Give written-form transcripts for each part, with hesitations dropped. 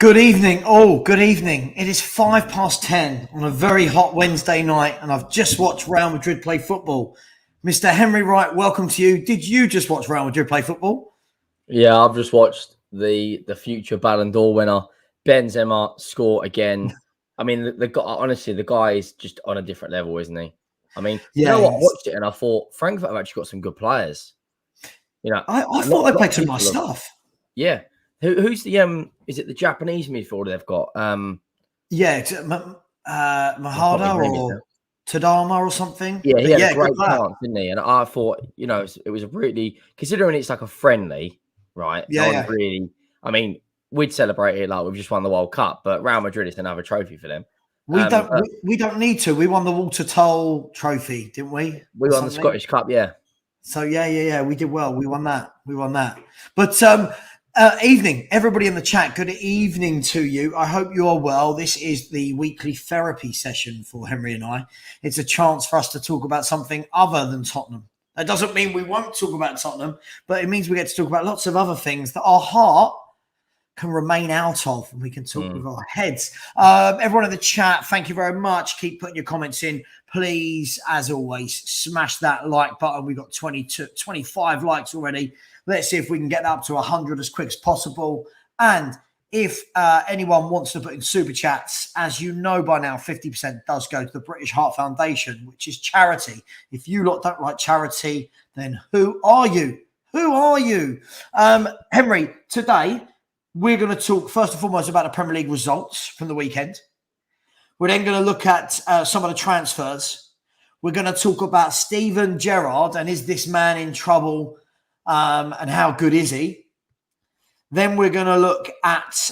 Good evening. Oh, good evening. It is 10:05 on a very hot Wednesday night, and I've just watched Real Madrid play football. Mr. Henry Wright, welcome to you. Did you just watch Real Madrid play football? Yeah, I've just watched the future Ballon d'Or winner, Benzema, score again. I mean, the guy, honestly, the guy is just on a different level, isn't he? I mean, you know what? I watched it and I thought Frankfurt have actually got some good players. You know, I thought they played some nice stuff. Yeah. Who's the is it the Japanese midfielder they've got? It's Mahada or Tadama or something. Yeah, he had a great chance, didn't he? And I thought, it was a really, considering it's like a friendly, right? Yeah. Really, I mean, we'd celebrate it like we've just won the World Cup, but Real Madrid is another trophy for them. We don't need to. We won the Walter Toll trophy, didn't we? We won the Scottish Cup, yeah. So yeah, we did well. We won that. But evening, everybody in the chat. Good evening to you. I hope you are well. This is the weekly therapy session for Henry and I. It's a chance for us to talk about something other than Tottenham. That doesn't mean we won't talk about Tottenham, but it means we get to talk about lots of other things that our heart can remain out of, and we can talk with our heads. Everyone in the chat, thank you very much. Keep putting your comments in. Please, as always, smash that like button. We've got 25 likes already. Let's see if we can get up to 100 as quick as possible. And if anyone wants to put in super chats, as you know by now, 50% does go to the British Heart Foundation, which is charity. If you lot don't like charity, then who are you? Henry, today we're going to talk first and foremost about the Premier League results from the weekend. We're then going to look at some of the transfers. We're going to talk about Steven Gerrard and is this man in trouble and how good is he? Then we're going to look at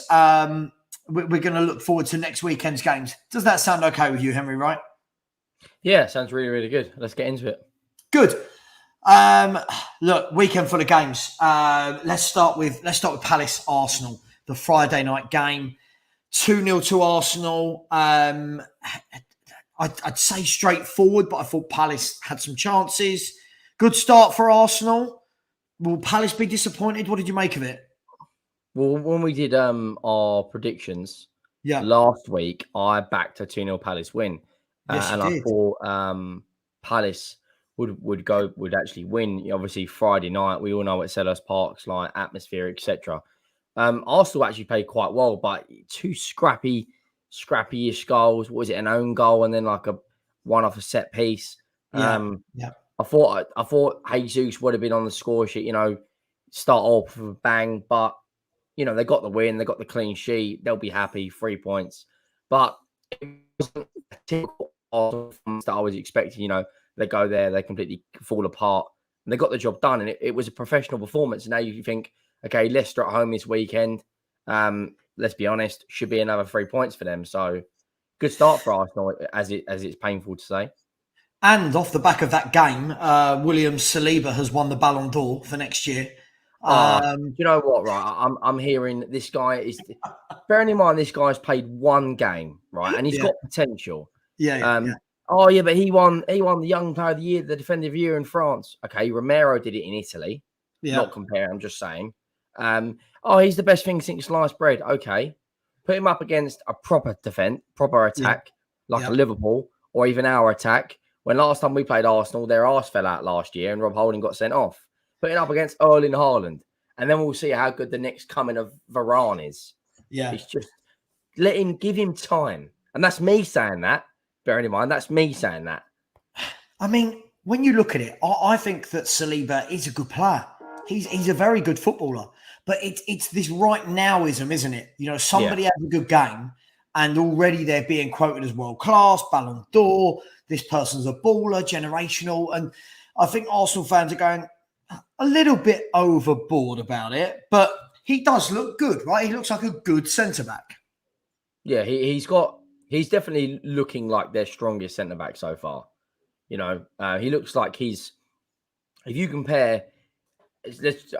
we're going to look forward to next weekend's games. Does that sound okay with you, Henry? Right? Yeah, sounds really, really good. Let's get into it. Good. Look, weekend full of games. Let's start with Palace Arsenal, the Friday night game. 2-0 to Arsenal. I'd say straightforward, but I thought Palace had some chances. Good start for Arsenal. Will Palace be disappointed? What did you make of it? Well, when we did our predictions last week, I backed a 2-0 Palace win. Yes, and I thought Palace would actually win. Obviously, Friday night, we all know what Selhurst Park's like, atmosphere, etc. Arsenal actually played quite well, but two scrappy-ish goals. What was it, an own goal and then like a one off a set piece? I thought Jesus would have been on the score sheet, start off with a bang, but they got the win, they got the clean sheet, they'll be happy, 3 points. But it wasn't a typical Arsenal that I was expecting. They go there, they completely fall apart, and they got the job done. And it was a professional performance. And now you think, okay, Leicester at home this weekend. Let's be honest, should be another 3 points for them. So good start for Arsenal, as it's painful to say. And off the back of that game, William Saliba has won the Ballon d'Or for next year. You know what, right? I'm hearing this guy is. Bearing in mind, this guy's played one game, right, and he's got potential. Oh yeah, but he won the Young Player of the Year, the Defender of the Year in France. Okay, Romero did it in Italy. Not comparing. I'm just saying. He's the best thing since sliced bread. Okay, put him up against a proper attack like a Liverpool or even our attack. When last time we played Arsenal, their arse fell out last year and Rob Holding got sent off. Put it up against Erling Haaland. And then we'll see how good the next coming of Varane is. Yeah. It's just give him time. And that's me saying that. Bearing in mind, that's me saying that. I mean, when you look at it, I think that Saliba is a good player. He's a very good footballer. But it's this right nowism, isn't it? Somebody has a good game and already they're being quoted as world-class, Ballon d'Or, this person's a baller, generational. And I think Arsenal fans are going a little bit overboard about it, but he does look good, right? He looks like a good centre-back. Yeah, he's definitely looking like their strongest centre-back so far. He looks like if you compare,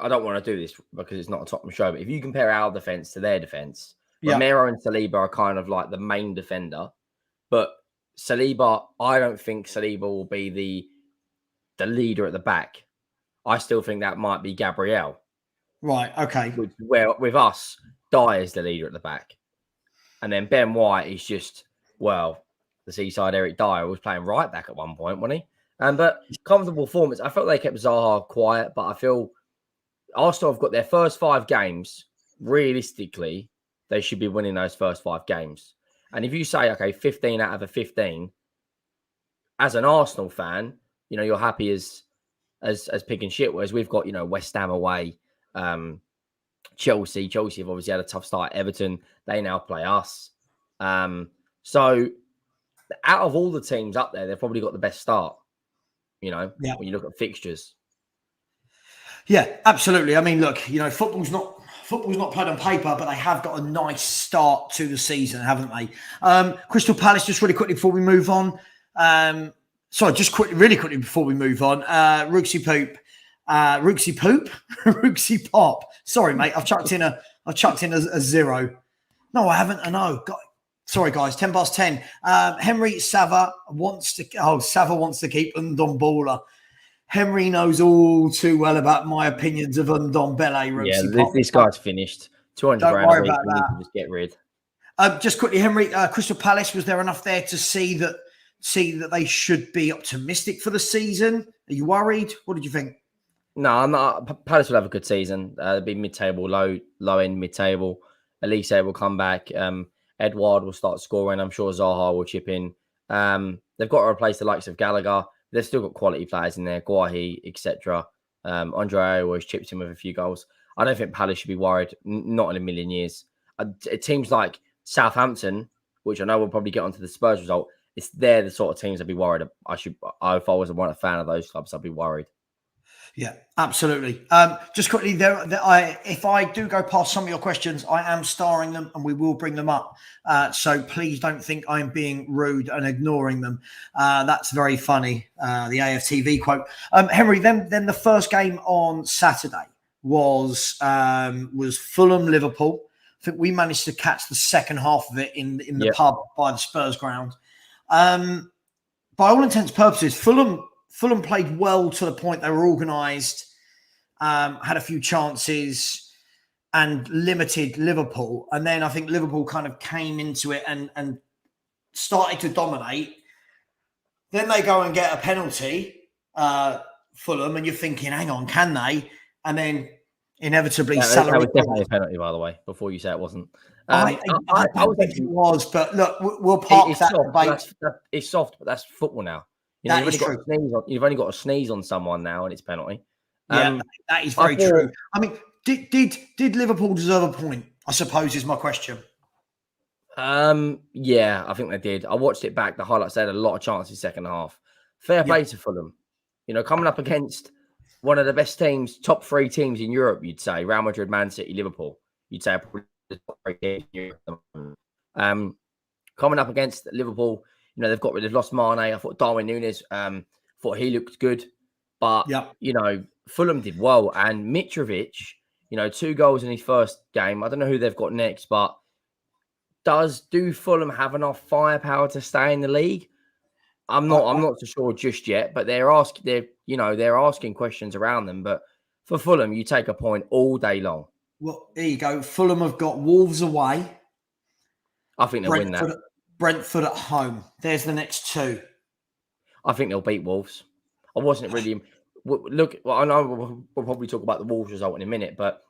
I don't want to do this because it's not a Tottenham show, but if you compare our defence to their defence, Romero and Saliba are kind of like the main defender, but Saliba, I don't think Saliba will be the leader at the back. I still think that might be Gabriel. Right, okay. Where with us, Dyer's the leader at the back. And then Ben White is just, well, the Seaside Eric Dyer was playing right back at one point, wasn't he? But comfortable performance. I felt they kept Zaha quiet, but I feel Arsenal have got their first 5 games. Realistically, they should be winning those first 5 games. And if you say, okay, 15 out of a 15, as an Arsenal fan, you're happy as pig and shit. Whereas we've got, West Ham away, Chelsea. Chelsea have obviously had a tough start. Everton, they now play us. So out of all the teams up there, they've probably got the best start. When you look at fixtures. Yeah, absolutely. I mean, look, football's not played on paper, but they have got a nice start to the season, haven't they? Crystal Palace, just really quickly before we move on. Really quickly before we move on. Rooksy Pop. Sorry, mate. I've chucked in a 0. No, I haven't. I know. Sorry, guys. 10:10. Henry Savva wants to keep Ndombele. Henry knows all too well about my opinions of Ndombele. Yeah, this guy's finished. 200 Don't grand. worry about that. Just get rid. Just quickly, Henry. Crystal Palace. Was there enough there to see that they should be optimistic for the season? Are you worried? What did you think? No, I'm not. Palace will have a good season. They'll be mid-table, low end mid-table. Elise will come back. Edouard will start scoring. I'm sure Zaha will chip in. They've got to replace the likes of Gallagher. They've still got quality players in there, Guahi, etc. Andre always chips in with a few goals. I don't think Palace should be worried. Not in a million years. Teams like Southampton, which I know we'll probably get onto the Spurs result, they're the sort of teams I'd be worried. If I wasn't a fan of those clubs, I'd be worried. Yeah, absolutely. Just quickly, if I do go past some of your questions, I am starring them and we will bring them up. So please don't think I'm being rude and ignoring them. That's very funny, the AFTV quote. Henry, then the first game on Saturday was Fulham-Liverpool. I think we managed to catch the second half of it in the pub by the Spurs ground. By all intents and purposes, Fulham played well to the point they were organised, had a few chances and limited Liverpool. And then I think Liverpool kind of came into it and started to dominate. Then they go and get a penalty, Fulham, and you're thinking, hang on, can they? And then inevitably... that was definitely a penalty, by the way, before you say it wasn't. I don't think it was, but look, we'll park that debate. It's soft, but that's football now. You've only got to sneeze on someone now, and it's penalty. That is very true. I mean, did Liverpool deserve a point? I suppose is my question. Yeah, I think they did. I watched it back. The highlights, they had a lot of chances second half. Fair play to Fulham. Coming up against one of the best teams, top 3 teams in Europe, you'd say Real Madrid, Man City, Liverpool. You'd say the top 3 teams in Europe. Coming up against Liverpool. They've lost Mane. I thought Darwin Núñez, thought he looked good. But, Fulham did well. And Mitrovic, 2 goals in his first game. I don't know who they've got next, but do Fulham have enough firepower to stay in the league? I'm not so sure just yet, but they're asking questions around them. But for Fulham, you take a point all day long. Well, there you go. Fulham have got Wolves away. I think they'll win that. Brentford at home. There's the next 2. I think they'll beat Wolves. I wasn't really... Look, I know we'll probably talk about the Wolves result in a minute, but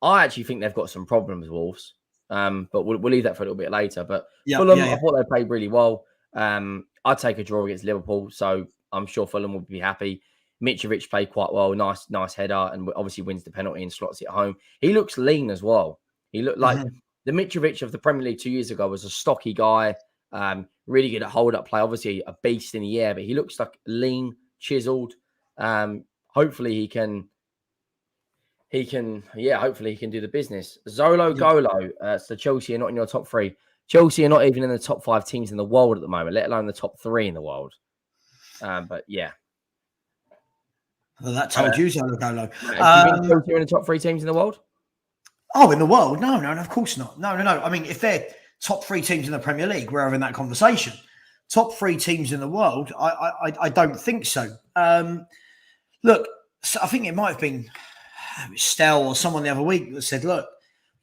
I actually think they've got some problems, Wolves. But we'll leave that for a little bit later. But Fulham, I thought they played really well. I'd take a draw against Liverpool, so I'm sure Fulham will be happy. Mitrovic played quite well. Nice header, and obviously wins the penalty and slots it home. He looks lean as well. He looked like... The Mitrovic of the Premier League 2 years ago was a stocky guy, really good at hold-up play, obviously a beast in the air, but he looks like lean, chiseled. Hopefully he can do the business. Golo, so Chelsea are not in your top 3. Chelsea are not even in the top 5 teams in the world at the moment, let alone the top 3 in the world. But yeah. Well, that told you, Zolo Golo. Do you think Chelsea are in the top 3 teams in the world? Oh, in the world? No, of course not. No. I mean, if they're top 3 teams in the Premier League, we're having that conversation. Top 3 teams in the world? I don't think so. Look, I think it might have been Stell or someone the other week that said, look,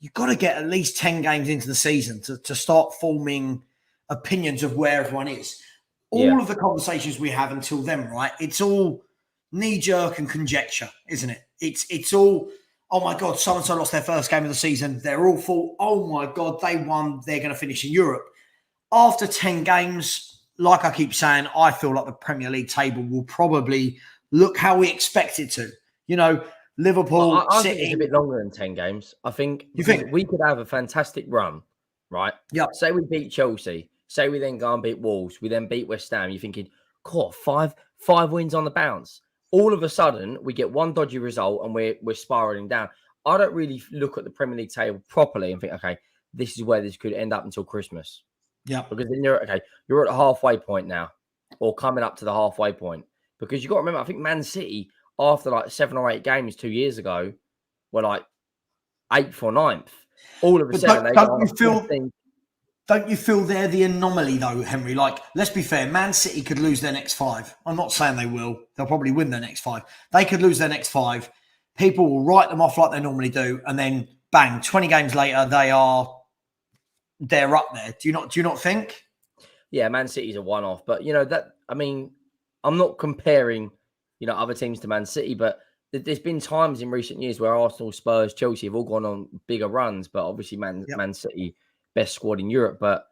you've got to get at least 10 games into the season to start forming opinions of where everyone is. All of the conversations we have until then, right? It's all knee-jerk and conjecture, isn't it? It's all, oh my God, so-and-so lost their first game of the season. They're awful. Oh my God, they won. They're going to finish in Europe. After 10 games, like I keep saying, I feel like the Premier League table will probably look how we expect it to. You know, Liverpool, I City. think it's a bit longer than 10 games. I think we could have a fantastic run, right? Yeah. Say we beat Chelsea. Say we then go and beat Wolves. We then beat West Ham. You're thinking, God, five wins on the bounce. All of a sudden, we get one dodgy result and we're spiraling down. I don't really look at the Premier League table properly and think, okay, this is where this could end up until Christmas. Yeah. Because then you're at the halfway point now, or coming up to the halfway point. Because you've got to remember, I think Man City, after like 7 or 8 games 2 years ago, were like 8th or 9th. All of a sudden, don't you feel they're the anomaly though, Henry? Like, let's be fair, Man City could lose their next 5. I'm not saying they will. They'll probably win their next 5. They could lose their next 5. People will write them off like they normally do, and then bang, 20 games later, they're up there. Do you not think? Yeah, Man City's a one-off, but I'm not comparing, other teams to Man City, but there's been times in recent years where Arsenal, Spurs, Chelsea have all gone on bigger runs, but obviously Man City, best squad in Europe. But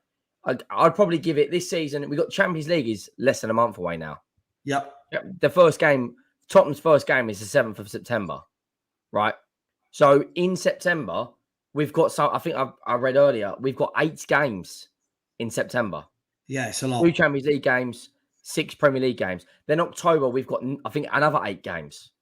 I'd probably give it this season. We got Champions League is less than a month away now. Yep. The first game, Tottenham's first game is the 7th of September, right? So in September, we've got I think I read earlier, we've got 8 games in September. Yeah, it's a lot. 2 Champions League games, 6 Premier League games. Then October, we've got, I think, another 8 games.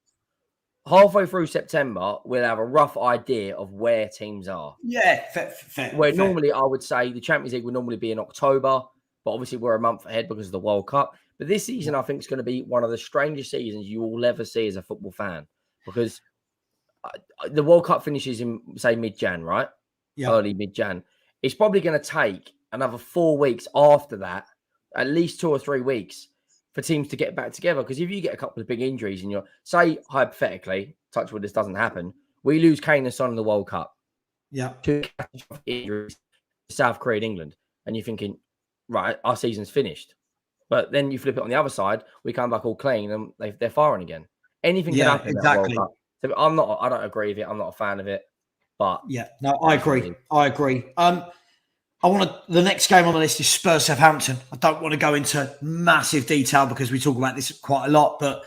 Halfway through September, we'll have a rough idea of where teams are. Yeah, fair. Normally, I would say the Champions League would normally be in October, but obviously we're a month ahead because of the World Cup. But this season, I think, is going to be one of the strangest seasons you will ever see as a football fan, because the World Cup finishes in, say, mid-Jan, right? Yeah. Early mid-Jan. It's probably going to take another 4 weeks after that, at least 2 or 3 weeks, for teams to get back together. Because if you get a couple of big injuries and say, hypothetically, touch wood, this doesn't happen, we lose Kane and Son in the World Cup. Yeah. 2 injuries, South Korea and England. And you're thinking, right, our season's finished. But then you flip it on the other side, we come back all clean and they're firing again. Anything can happen. Exactly. So I don't agree with it. I'm not a fan of it. But yeah, no, I agree. The next game on the list is Spurs Southampton. I don't want to go into massive detail because we talk about this quite a lot, but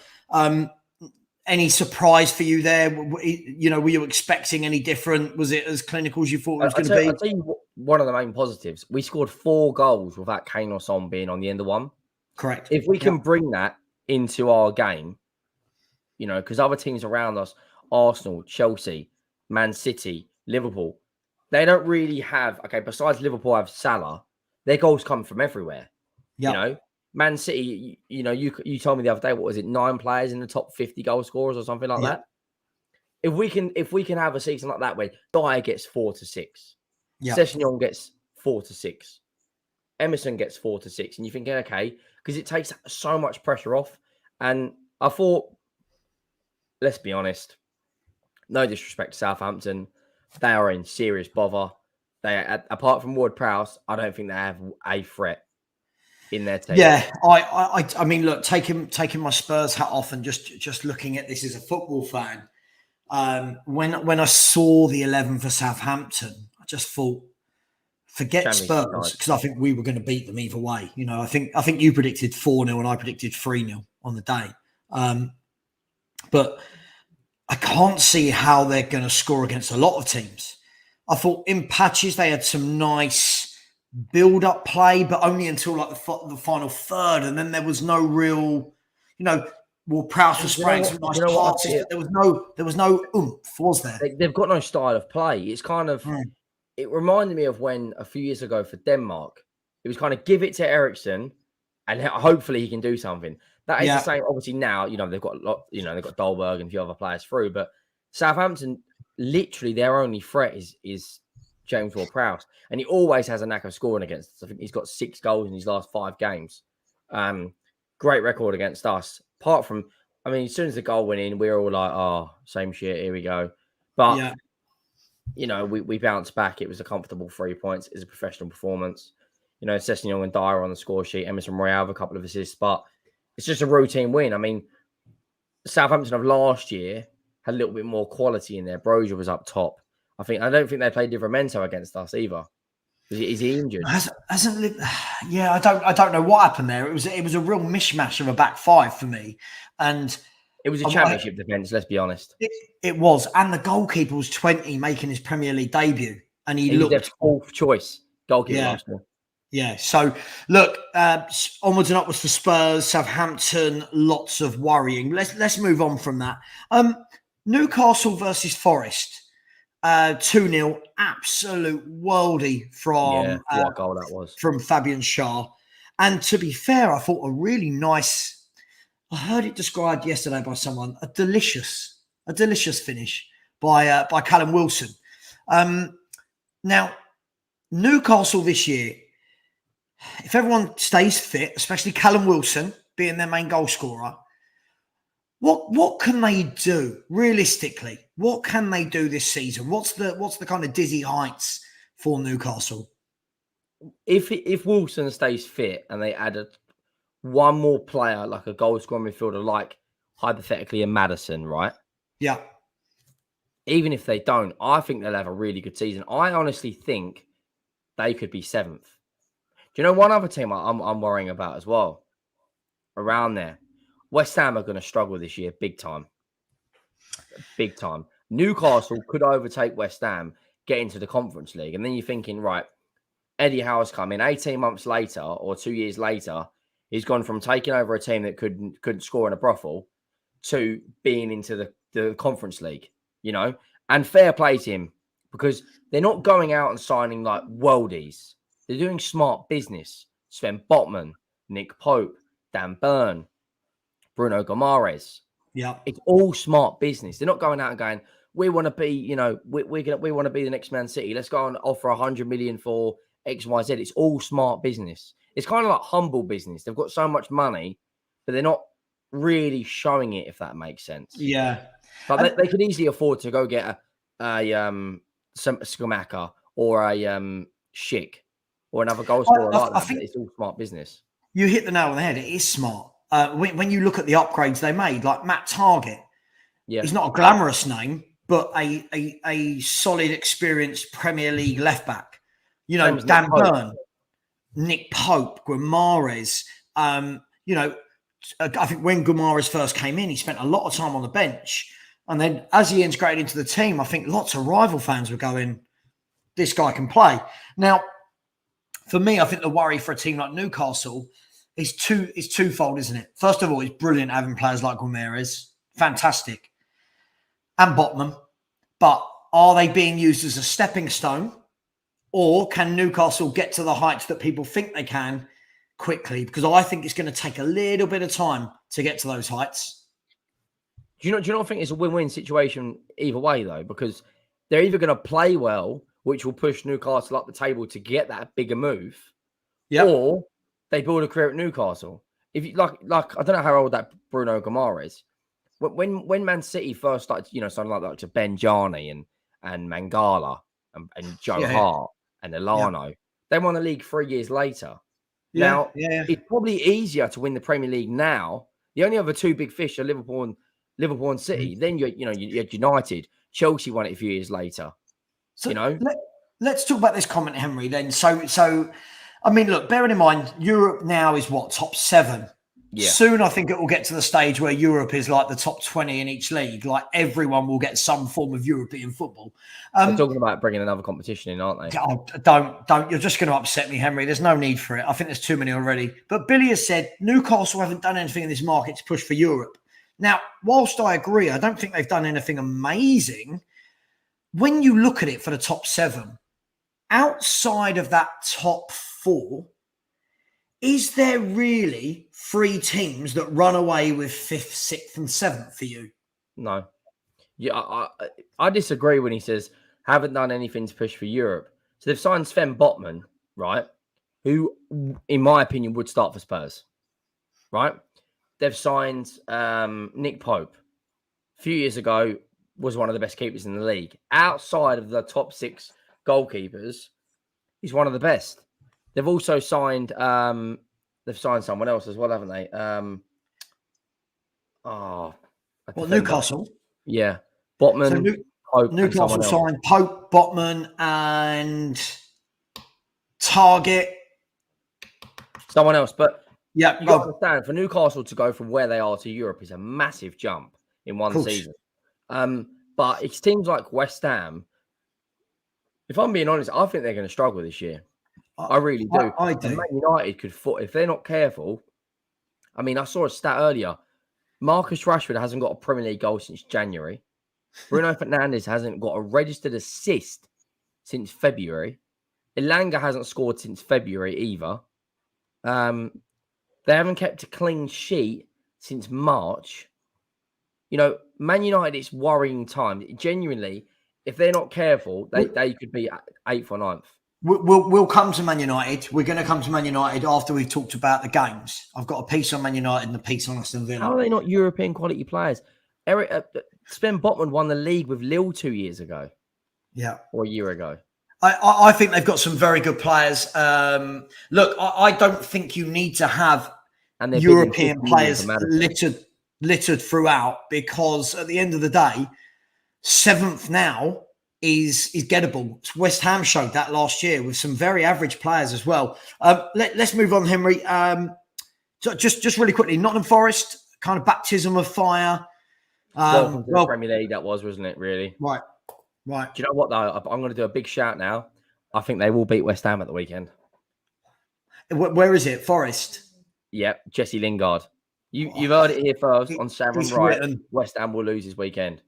any surprise for you there? Were you expecting any different? Was it as clinical as you thought it was going to be? I'll tell you one of the main positives. We scored 4 goals without Kane or Son being on the end of one. Correct. If we can bring that into our game, because other teams around us, Arsenal, Chelsea, Man City, Liverpool, they don't really have, besides Liverpool have Salah, their goals come from everywhere. Yep. Man City, you told me the other day, what was it, 9 players in the top 50 goal scorers or something like that? If we can have a season like that where Dyer gets 4 to 6, Sessegnon gets 4 to 6, Emerson gets 4 to 6, and you're thinking, okay, because it takes so much pressure off. And I thought, let's be honest, no disrespect to Southampton, they are in serious bother. Apart from Ward-Prowse, I don't think they have a threat in their team. Yeah, I mean, look, taking my Spurs hat off and just looking at this as a football fan, when I saw the 11 for Southampton, I just thought, forget Spurs, because I think we were going to beat them either way. I think you predicted 4-0 and I predicted 3-0 on the day. But I can't see how they're going to score against a lot of teams. I thought in patches they had some nice build-up play, but only until like the final third, and then there was no real, Prowse was spraying some nice passes, but there was no oomph, was there? They've got no style of play. It's kind of, it reminded me of when a few years ago for Denmark, it was kind of give it to Eriksen, and hopefully he can do something. That is the same. Obviously now, they've got a lot, they've got Dolberg and a few other players through, but Southampton, literally their only threat is James Ward-Prowse, and he always has a knack of scoring against us. I think he's got 6 goals in his last 5 games. Great record against us. Apart from, as soon as the goal went in, we were all like, oh, same shit, here we go. But we bounced back. It was a comfortable 3 points. It's a professional performance. Sessegnon and Dyer on the score sheet. Emerson Royale with a couple of assists, but it's just a routine win. I mean, Southampton of last year had a little bit more quality in there. Brozier was up top. I don't think they played Livramento against us either. Is he injured? Yeah, I don't know what happened there. It was a real mishmash of a back five for me, and it was a championship defence. Let's be honest. It was, and the goalkeeper was 20, making his Premier League debut, and he looked their fourth choice goalkeeper last year. Yeah. So look, onwards and upwards for Spurs, Southampton. Lots of worrying. Let's move on from that. Newcastle versus Forest. 2-0, absolute worldie from what a goal that was from Fabian Schär. And to be fair, I thought a really nice. I heard it described yesterday by someone, a delicious finish by Callum Wilson. Now, Newcastle this year, if everyone stays fit, especially Callum Wilson being their main goal scorer, what can they do realistically? What can they do this season? What's the kind of dizzy heights for Newcastle? If Wilson stays fit and they added one more player, like a goal scoring midfielder, like hypothetically a Maddison, right? Yeah. Even if they don't, I think they'll have a really good season. I honestly think they could be 7th. Do you know one other team I'm worrying about as well? Around there, West Ham are going to struggle this year, big time. Big time. Newcastle could overtake West Ham, get into the Conference League, and then you're thinking, right, Eddie Howe's come in 18 months later or 2 years later. He's gone from taking over a team that couldn't score in a brothel to being into the Conference League, and fair play to him, because they're not going out and signing like worldies. They're doing smart business. Sven Botman, Nick Pope, Dan Burn, Bruno Gomares. Yeah, it's all smart business. They're not going out and going, we want to be, we want to be the next Man City. Let's go and offer 100 million for X, Y, Z. It's all smart business. It's kind of like humble business. They've got so much money, but they're not really showing it, if that makes sense. Yeah. But they could easily afford to go get some Skamaka or a Schick or another goal scorer like that. I think it's all smart business. You hit the nail on the head. It is smart. When you look at the upgrades they made, like Matt Targett, he's not a glamorous name, but a solid, experienced Premier League left back. Dan Burn, Nick Pope, Guimaraes. I think when Guimaraes first came in, he spent a lot of time on the bench. And then as he integrated into the team, I think lots of rival fans were going, this guy can play. Now, for me, I think the worry for a team like Newcastle is twofold, isn't it? First of all, it's brilliant having players like Guimaraes. Fantastic. And Botman. But are they being used as a stepping stone? Or can Newcastle get to the heights that people think they can quickly? Because I think it's going to take a little bit of time to get to those heights. Do you not think it's a win-win situation either way, though? Because they're either going to play well, which will push Newcastle up the table to get that bigger move, or they build a career at Newcastle. If you like, I don't know how old that Bruno Gomares is. When Man City first started, something like to Benjani and Mangala and Joe Hart and Elano, they won the league 3 years later. It's probably easier to win the Premier League now. The only other two big fish are Liverpool and City. Then you had United. Chelsea won it a few years later. So let's talk about this comment, Henry. Then, so I mean, look, bearing in mind, Europe now is what, top 7. Yeah. Soon, I think it will get to the stage where Europe is like the top 20 in each league. Like everyone will get some form of European football. They're talking about bringing another competition in, aren't they? Oh, don't. You're just going to upset me, Henry. There's no need for it. I think there's too many already. But Billy has said Newcastle haven't done anything in this market to push for Europe. Now, whilst I agree, I don't think they've done anything amazing. When you look at it for the top 7, outside of that top 4, is there really 3 teams that run away with 5th, 6th, and 7th for you? No. Yeah, I disagree when he says haven't done anything to push for Europe. So they've signed Sven Botman, right? Who, in my opinion, would start for Spurs, right? They've signed Nick Pope. A few years ago, was one of the best keepers in the league. Outside of the top 6 goalkeepers, he's one of the best. They've also signed they've signed someone else as well, haven't they? Newcastle. Yeah. Botman, So Pope, Newcastle and signed Pope, Botman, and Target. someone else. But Yeah, you got to understand, for Newcastle to go from where they are to Europe is a massive jump in one season. But it seems like West Ham, if I'm being honest, I think they're going to struggle this year. I really do. I do. And Man United could, if they're not careful. I mean, I saw a stat earlier. Marcus Rashford hasn't got a Premier League goal since January. Bruno Fernandes hasn't got a registered assist since February. Elanga hasn't scored since February either. They haven't kept a clean sheet since March. You know, Man United, it's worrying time. Genuinely, if they're not careful, they could be 8th or 9th. We'll come to Man United. We're going to come to Man United after we've talked about the games. I've got a piece on Man United and a piece on Aston Villa. How are they not European quality players? Sven Botman won the league with Lille 2 years ago. Yeah. Or a year ago. I think they've got some very good players. Look, I don't think you need to have European players littered throughout, because at the end of the day, 7th now is gettable. West Ham showed that last year with some very average players as well. Let's move on, Henry. So just really quickly, Nottingham Forest, kind of baptism of fire. Welcome to the Premier League, that wasn't it, really? Right. Do you know what, though? I'm going to do a big shout now. I think they will beat West Ham at the weekend. Where is it? Forest? Yep, Jesse Lingard. You've heard it here first on Savva and Wright. Written. West Ham will lose this weekend.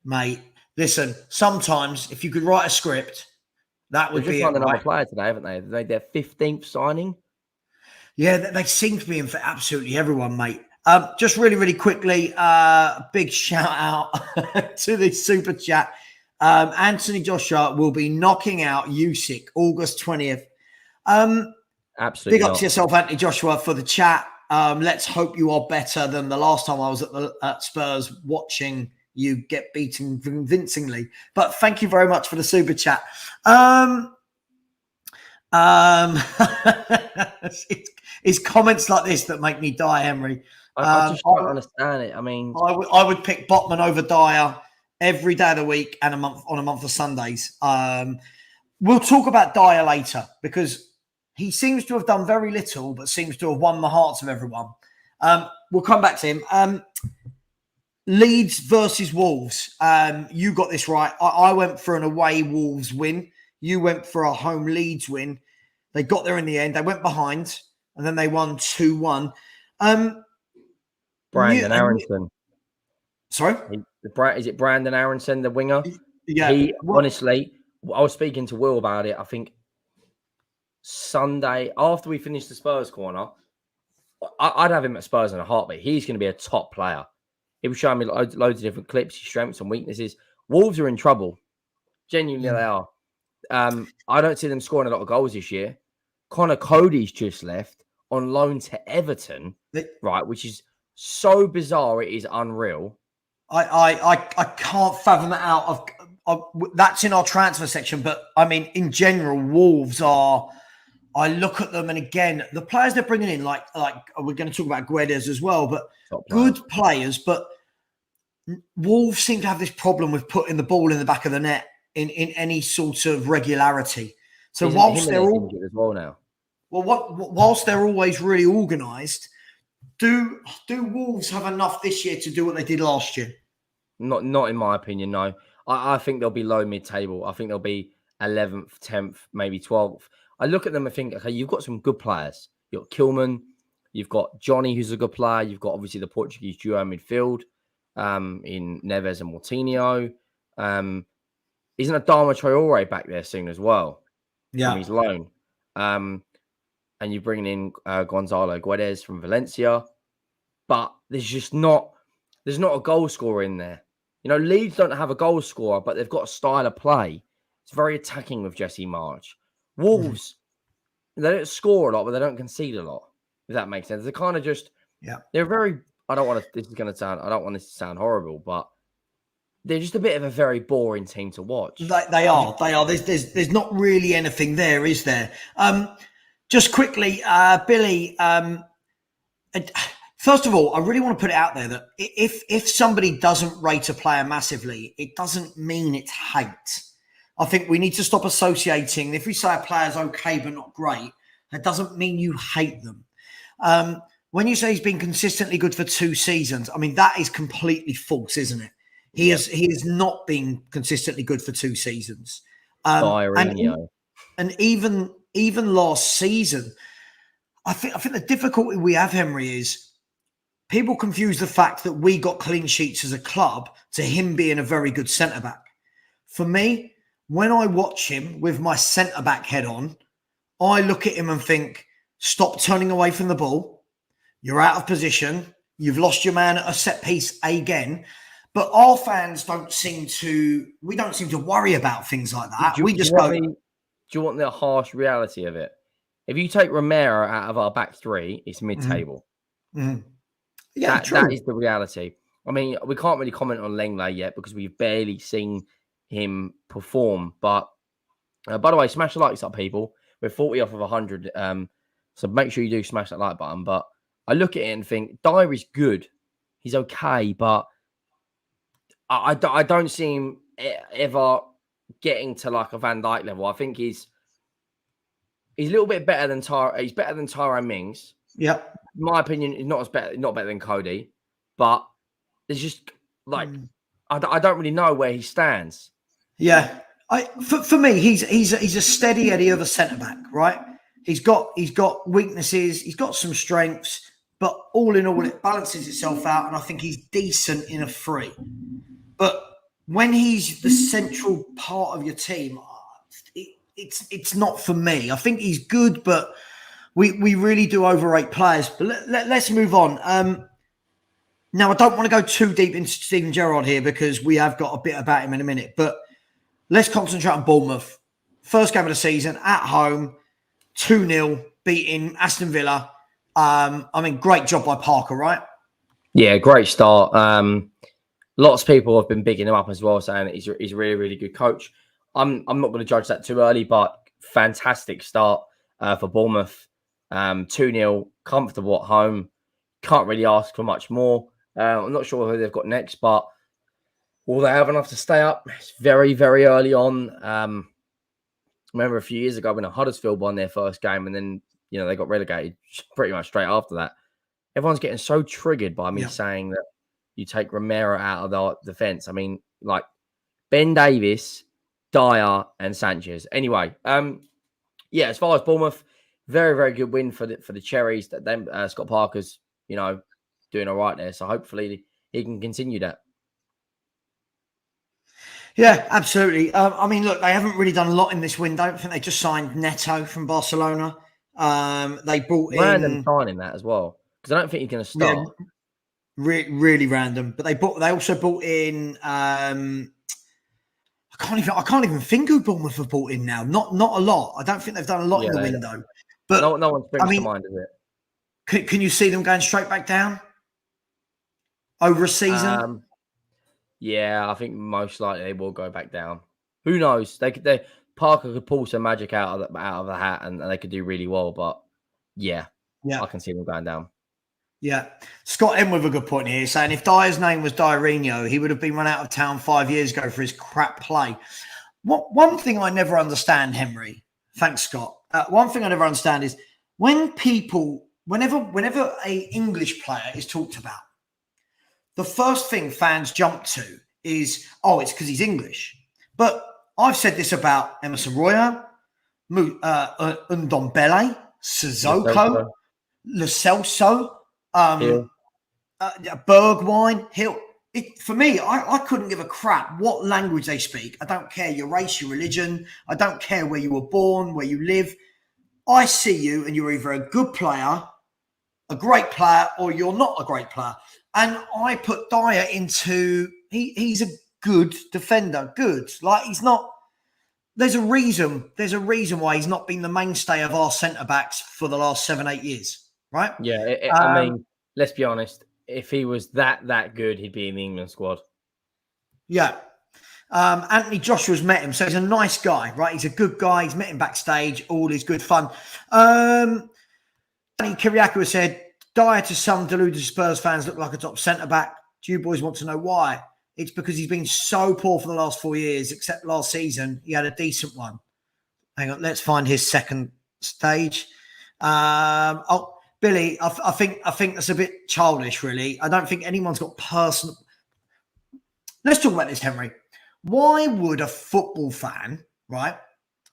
Mate, listen, sometimes if you could write a script, that would be it. They've just signed another player today, haven't they? They've made their 15th signing. Yeah, they seem to be in for absolutely everyone, mate. Just really, really quickly, big shout out to the super chat. Anthony Joshua will be knocking out Usyk August 20th. Absolutely. Big up to yourself, Anthony Joshua, for the chat. Let's hope you are better than the last time I was at Spurs watching you get beaten convincingly. But thank you very much for the super chat. It's comments like this that make me die, Henry. I just don't understand it. I mean, I would pick Botman over Dyer every day of the week and on a month of Sundays. We'll talk about Dyer later, because he seems to have done very little, but seems to have won the hearts of everyone. We'll come back to him. Leeds versus Wolves. You got this right. I went for an away Wolves win. You went for a home Leeds win. They got there in the end. They went behind, and then they won 2-1. Brandon Aronson. Sorry? Is it Brandon Aronson, the winger? Yeah. Honestly, I was speaking to Will about it. I think Sunday, after we finished the Spurs corner, I'd have him at Spurs in a heartbeat. He's going to be a top player. He was showing me loads of different clips, his strengths and weaknesses. Wolves are in trouble. Genuinely, they are. I don't see them scoring a lot of goals this year. Connor Cody's just left on loan to Everton, right, which is so bizarre. It is unreal. I can't fathom that out of that's in our transfer section. But I mean, in general, Wolves are. I look at them, and again, the players they're bringing in, like we're going to talk about Guedes as well, but good players. But Wolves seem to have this problem with putting the ball in the back of the net in any sort of regularity. So whilst they're all as well now, whilst they're always really organised, do Wolves have enough this year to do what they did last year? Not in my opinion. No, I think they'll be low mid-table. I think they'll be 11th, 10th, maybe 12th. I look at them and think, okay, you've got some good players. You've got Kilman, you've got Johnny, who's a good player. You've got obviously the Portuguese duo in midfield, in Neves and Moutinho. Isn't Adama Traore back there soon as well? Yeah, from his loan. And you're bringing in Gonzalo Guedes from Valencia, but there's not a goal scorer in there. You know, Leeds don't have a goal scorer, but they've got a style of play. It's very attacking with Jesse March. Wolves, they don't score a lot, but they don't concede a lot, if that makes sense. They're kind of just, they're very, I don't want this to sound horrible, but they're just a bit of a very boring team to watch. They are. There's not really anything there, is there? Just quickly, Billy. First of all, I really want to put it out there that if somebody doesn't rate a player massively, it doesn't mean it's hate. I think we need to stop associating. If we say a player's okay but not great, that doesn't mean you hate them. When you say he's been consistently good for 2 seasons, I mean, that is completely false, isn't it? He has not been consistently good for 2 seasons. And even last season, I think the difficulty we have, Henry, is people confuse the fact that we got clean sheets as a club to him being a very good centre-back. For me, when I watch him with my centre-back head on, I look at him and think, stop turning away from the ball. You're out of position. You've lost your man at a set piece again. But our fans don't seem to worry about things like that. Do you want the harsh reality of it? If you take Romero out of our back three, it's mid-table. Mm-hmm. Yeah, that is the reality. I mean, we can't really comment on Lenglet yet because we've barely seen him perform. But by the way, smash the likes up, people. We're 40 off of 100. So make sure you do smash that like button. But I look at it and think, Diary's good. He's okay, but I don't see him ever getting to like a Van Dijk level. I think he's a little bit better than He's better than Tyrone Mings. Yep. In my opinion, he's not better than Cody. But there's just like I don't really know where he stands. Yeah. For me, he's a steady Eddie of a centre back, right? He's got weaknesses, he's got some strengths, but all in all, it balances itself out, and I think he's decent in a free. But when he's the central part of your team, it's not for me. I think he's good, but we really do overrate players. But let's move on. Now, I don't want to go too deep into Steven Gerrard here because we have got a bit about him in a minute, but let's concentrate on Bournemouth. First game of the season, at home, 2-0, beating Aston Villa. Great job by Parker, right? Yeah, great start. Lots of people have been bigging him up as well, saying that he's a really, really good coach. I'm not going to judge that too early, but fantastic start for Bournemouth. 2-0, comfortable at home. Can't really ask for much more. I'm not sure who they've got next, but will they have enough to stay up? It's very, very early on. Remember a few years ago when Huddersfield won their first game and then, they got relegated pretty much straight after that. Everyone's getting so triggered by me saying that you take Romero out of the defence. I mean, like Ben Davis, Dyer and Sanchez. Anyway, as far as Bournemouth, very, very good win for the Cherries. That then Scott Parker's, doing all right there. So hopefully he can continue that. Yeah, absolutely. Look, they haven't really done a lot in this window. I think they just signed Neto from Barcelona. They brought in random signing that as well because I don't think he's going to start. Yeah, really random. But they also brought in. I can't even think who Bournemouth have brought in now. Not a lot. I don't think they've done a lot in the window. But no one springs to mind, is it? Can you see them going straight back down over a season? I think most likely they will go back down. Who knows? Parker could pull some magic out of the hat and they could do really well. But I can see them going down. Yeah. Scott M with a good point here, saying if Dyer's name was Dyrino, he would have been run out of town 5 years ago for his crap play. One thing I never understand, Henry, thanks, Scott. One thing I never understand is whenever a English player is talked about, the first thing fans jump to is, it's because he's English. But I've said this about Emerson Royal, Ndombele, Sissoko, Lo Celso, Bergwijn, Hill. For me, I couldn't give a crap what language they speak. I don't care your race, your religion. I don't care where you were born, where you live. I see you and you're either a good player, a great player, or you're not a great player. And I put Dyer into, he's a good defender. Good. Like he's not, there's a reason why he's not been the mainstay of our centre-backs for the last 7-8 years. Right? Yeah. Let's be honest. If he was that good, he'd be in the England squad. Yeah. Anthony Joshua's met him, so he's a nice guy, right? He's a good guy. He's met him backstage. All is good fun. Danny Kiriakou said, Dyer to some deluded Spurs fans look like a top centre-back. Do you boys want to know why? It's because he's been so poor for the last 4 years, except last season, he had a decent one. Hang on, let's find his second stage. Billy, I think that's a bit childish, really. I don't think anyone's got personal... Let's talk about this, Henry. Why would a football fan, right?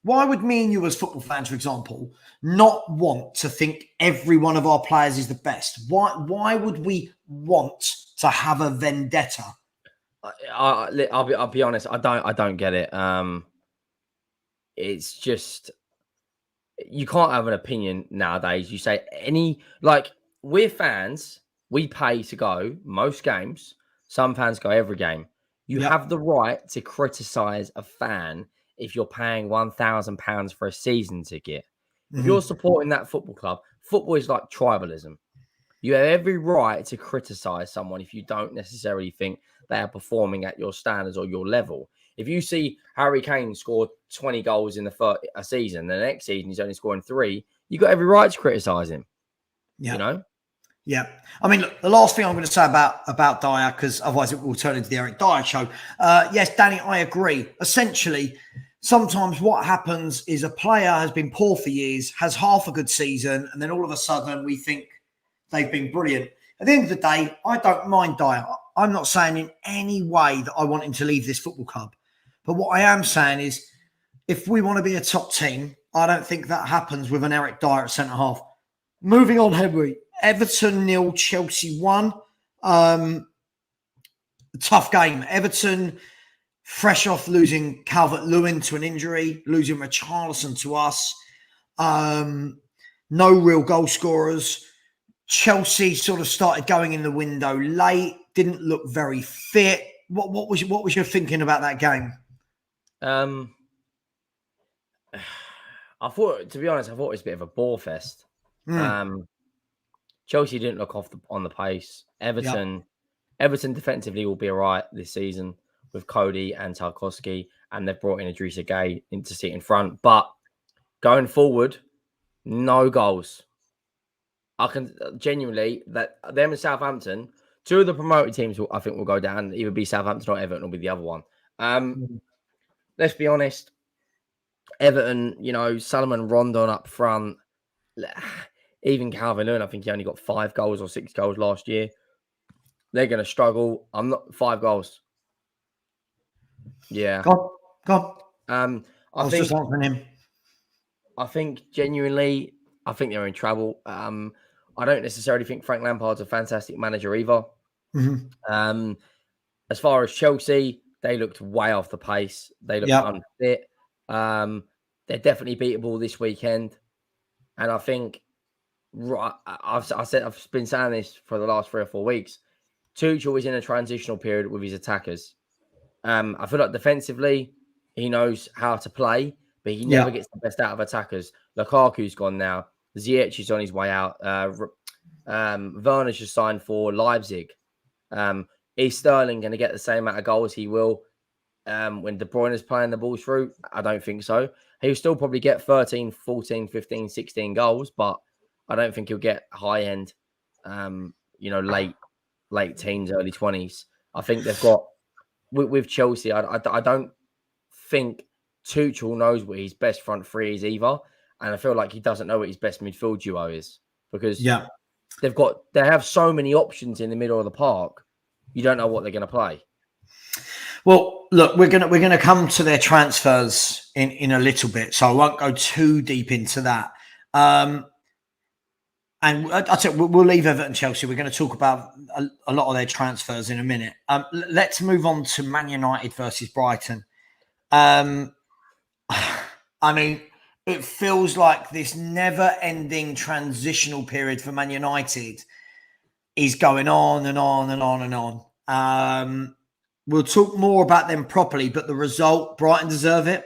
Why would me and you as football fans, for example, not want to think every one of our players is the best? Why would we want to have a vendetta? I'll be honest. I don't get it. It's just you can't have an opinion nowadays. You say we're fans. We pay to go most games. Some fans go every game. You have the right to criticize a fan if you're paying £1,000 for a season ticket. If you're supporting that football club, football is like tribalism. You have every right to criticize someone if you don't necessarily think they are performing at your standards or your level. If you see Harry Kane scored 20 goals in a season, the next season he's only scoring 3, you got every right to criticize him. Yeah. You know? Yeah. I mean, look, the last thing I'm going to say about Dyer, because otherwise it will turn into the Eric Dyer show. Yes, Danny, I agree. Essentially, sometimes what happens is a player has been poor for years, has half a good season, and then all of a sudden we think they've been brilliant. At the end of the day, I don't mind Dyer. I'm not saying in any way that I want him to leave this football club. But what I am saying is, if we want to be a top team, I don't think that happens with an Eric Dyer at centre-half. Moving on, Henry. Everton 0, Chelsea 1. Tough game. Everton, fresh off losing Calvert-Lewin to an injury, losing Richarlison to us. No real goal scorers. Chelsea sort of started going in the window late, didn't look very fit. What was your thinking about that game? I thought, to be honest, it was a bit of a bore fest. Chelsea didn't look on the pace. Everton defensively will be all right this season with Cody and Tarkowski, and they've brought in Idrissa Gueye to sit in front. But going forward, no goals. I can genuinely that them and Southampton, 2 of the promoted teams, I think will go down. Either be Southampton or Everton will be the other one. Let's be honest. Everton, Solomon Rondon up front. Even Calvert-Lewin, I think he only got 5 goals or 6 goals last year. They're going to struggle. 5 goals. Yeah. Go on. I was think, just answering him. I think genuinely, they're in trouble. I don't necessarily think Frank Lampard's a fantastic manager either. As far as Chelsea, they looked way off the pace. They looked unfit. They're definitely beatable this weekend. And I think, I've been saying this for the last 3 or 4 weeks. Tuchel is in a transitional period with his attackers. I feel like defensively, he knows how to play, but he never gets the best out of attackers. Lukaku's gone now. Ziyech is on his way out. Werner's just signed for Leipzig. Is Sterling going to get the same amount of goals he will when De Bruyne is playing the ball through? I don't think so. He'll still probably get 13, 14, 15, 16 goals, but I don't think he'll get high-end, late teens, early 20s. I think they've got, with Chelsea, I don't think Tuchel knows what his best front three is either. And I feel like he doesn't know what his best midfield duo is because they have so many options in the middle of the park. You don't know what they're going to play. Well, look, we're gonna come to their transfers in a little bit, so I won't go too deep into that. And I'll tell you, we'll leave Everton and Chelsea. We're going to talk about a lot of their transfers in a minute. Let's move on to Man United versus Brighton. I mean, it feels like this never-ending transitional period for Man United is going on and on and on and on. We'll talk more about them properly, but the result, Brighton deserve it.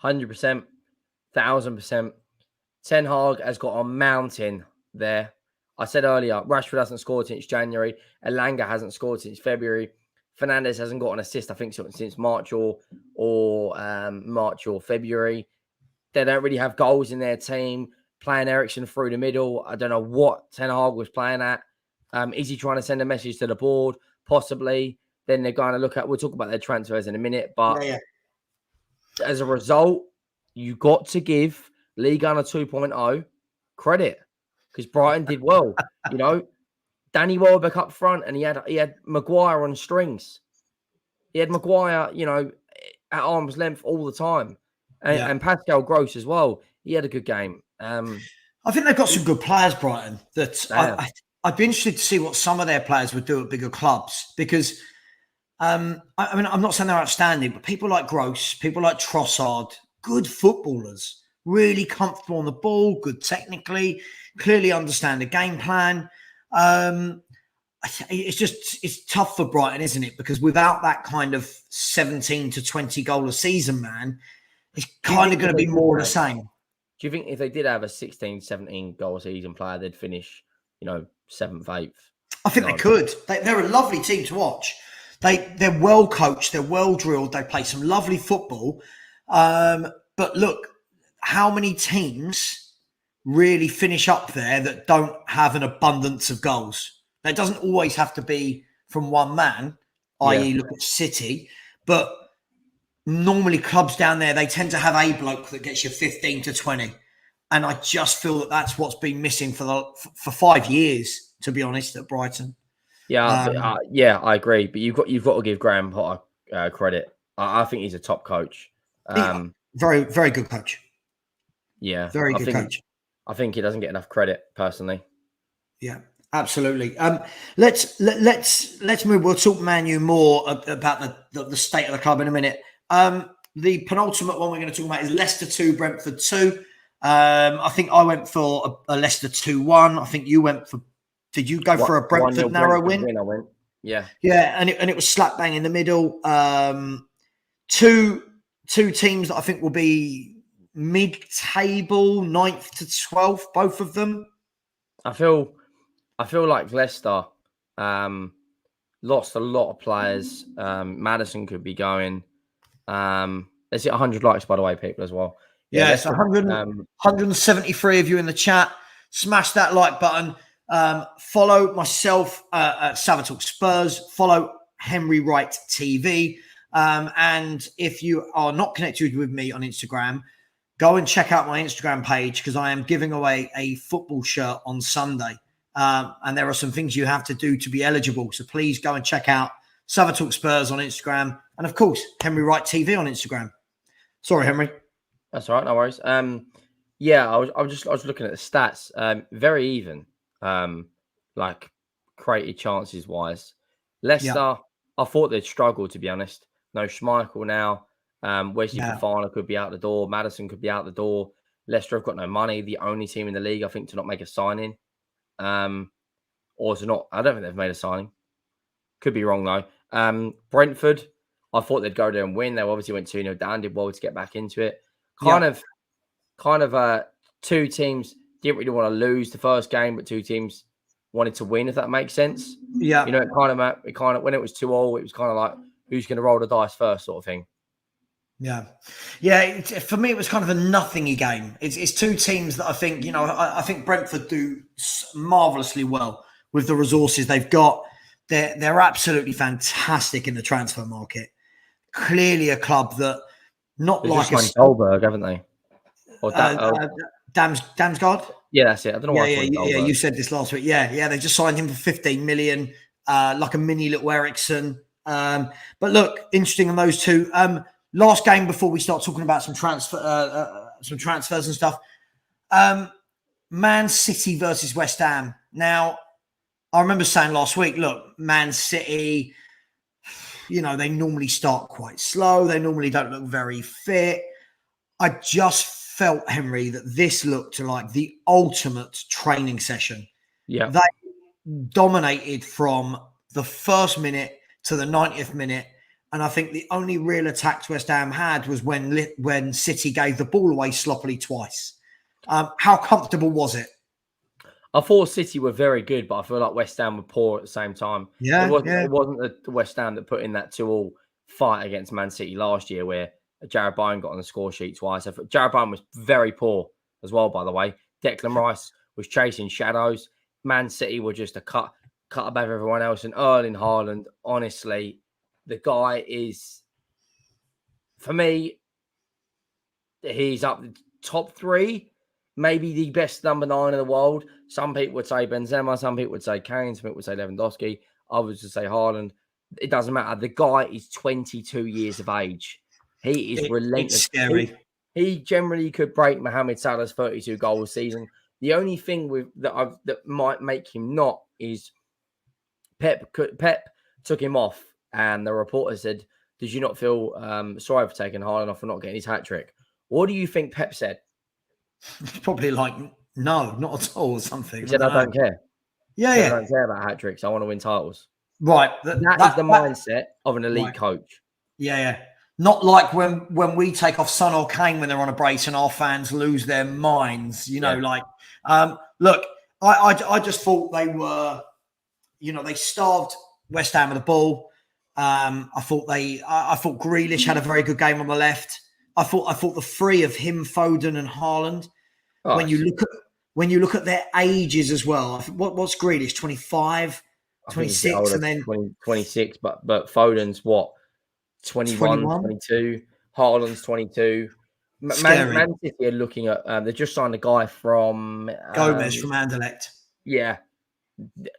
100%, 1,000%. Ten Hag has got a mountain there. I said earlier, Rashford hasn't scored since January. Elanga hasn't scored since February. Fernandes hasn't got an assist, I think, since March or February. They don't really have goals in their team. Playing Eriksen through the middle. I don't know what Ten Hag was playing at. Is he trying to send a message to the board? Possibly. Then they're going to look at, we'll talk about their transfers in a minute, but as a result, you got to give Ligue 1 2.0 credit because Brighton did well. Danny Welbeck up front, and he had Maguire on strings. He had Maguire, at arm's length all the time. And Pascal Gross as well. He had a good game. I think they've got some good players, Brighton. I'd be interested to see what some of their players would do at bigger clubs because, I'm not saying they're outstanding, but people like Gross, people like Trossard, good footballers, really comfortable on the ball, good technically, clearly understand the game plan. It's tough for Brighton, isn't it? Because without that kind of 17 to 20 goal a season, man, it's kind of going to be more the same. Do you think if they did have a 16, 17 goal a season player, they'd finish, 7th, 8th? I think they could. They're a lovely team to watch. They're well coached. They're well drilled. They play some lovely football. But look, how many teams really finish up there that don't have an abundance of goals? Now, it doesn't always have to be from one man, i.e. look at City, but normally clubs down there, they tend to have a bloke that gets you 15 to 20. And I just feel that that's what's been missing for 5 years, to be honest, at Brighton. I agree. But you've got to give Graham Potter credit. I think he's a top coach. Very, very good coach. Yeah, very good coach. I think he doesn't get enough credit, personally. Yeah, absolutely. Let's move. We'll talk Man U more about the state of the club in a minute. The penultimate one we're going to talk about is Leicester 2, Brentford 2. I think I went for a Leicester 2-1. I think you went for. Did you go for a Brentford narrow win? I went. Yeah. Yeah, and it was slap bang in the middle. Two teams that I think will be mid-table, 9th to 12th, both of them. I feel like Leicester lost a lot of players. Maddison could be going. Let's hit 100 likes, by the way, people, as well. Yeah, it's 173 of you in the chat. Smash that like button. Follow myself at Savva Talk Spurs. Follow Henry Wright TV. And if you are not connected with me on Instagram, go and check out my Instagram page because I am giving away a football shirt on Sunday. And there are some things you have to do to be eligible. So please go and check out Savva Talk Spurs on Instagram. And of course, Henry Wright TV on Instagram. Sorry, Henry. That's all right. No worries. I was looking at the stats. Very even. Like created chances wise. Leicester, I thought they'd struggle, to be honest. No Schmeichel now. Wesley Fofana could be out the door. Maddison could be out the door. Leicester have got no money. The only team in the league, I think, to not make a signing. Or to not, I don't think they've made a signing. Could be wrong, though. Brentford, I thought they'd go there and win. They obviously went 2-0 down, did well to get back into it. Kind of two teams didn't really want to lose the first game, but two teams wanted to win, if that makes sense. Yeah. It kind of when it was 2-2, it was kind of like who's going to roll the dice first, sort of thing. Yeah. For me, it was kind of a nothingy game. It's two teams that I think, I think Brentford do marvelously well with the resources they've got. They're absolutely fantastic in the transfer market. Clearly a club that not They've like just signed Goldberg, haven't they? Or Damsgaard? Yeah, that's it. I don't know why. Yeah, you said this last week. Yeah, they just signed him for 15 million, like a mini little Eriksen. But look, interesting on those two. Last game before we start talking about some transfers and stuff. Man City versus West Ham. Now, I remember saying last week, look, Man City, they normally start quite slow. They normally don't look very fit. I just felt, Henry, that this looked like the ultimate training session. Yeah. They dominated from the first minute to the 90th minute. And I think the only real attacks West Ham had was when City gave the ball away sloppily twice. How comfortable was it? I thought City were very good, but I feel like West Ham were poor at the same time. Yeah, It wasn't the West Ham that put in that 2-2 fight against Man City last year, where Gerrard got on the score sheet twice. I thought Gerrard was very poor as well, by the way. Declan Rice was chasing shadows. Man City were just a cut above everyone else. And Erling Haaland, honestly, the guy is, for me, he's up the top 3, maybe the best number 9 in the world. Some people would say Benzema, some people would say Kane, some people would say Lewandowski, others would say Haaland. It doesn't matter. The guy is 22 years of age. He is relentless. It's scary. He generally could break Mohamed Salah's 32 goals season. The only thing that might make him not is Pep took him off, and the reporter said, "Did you not feel sorry for taking Haaland off and not getting his hat trick?" What do you think Pep said? It's probably like, no, not at all, or something. He said, "I don't care. Yeah. I don't care about hat tricks. I want to win titles." Right. That is the mindset of an elite coach. Yeah. Not like when we take off Son or Kane when they're on a brace and our fans lose their minds. Look, I just thought they were, they starved West Ham of the ball. I thought Grealish had a very good game on the left. I thought the three of him, Foden and Haaland, when you look at their ages as well. What's Grealish? 25, 26, and then 26. But Foden's what? 21, 22. Haaland's 22. Man City are looking at. They just signed a guy from Gomez from Anderlecht. Yeah,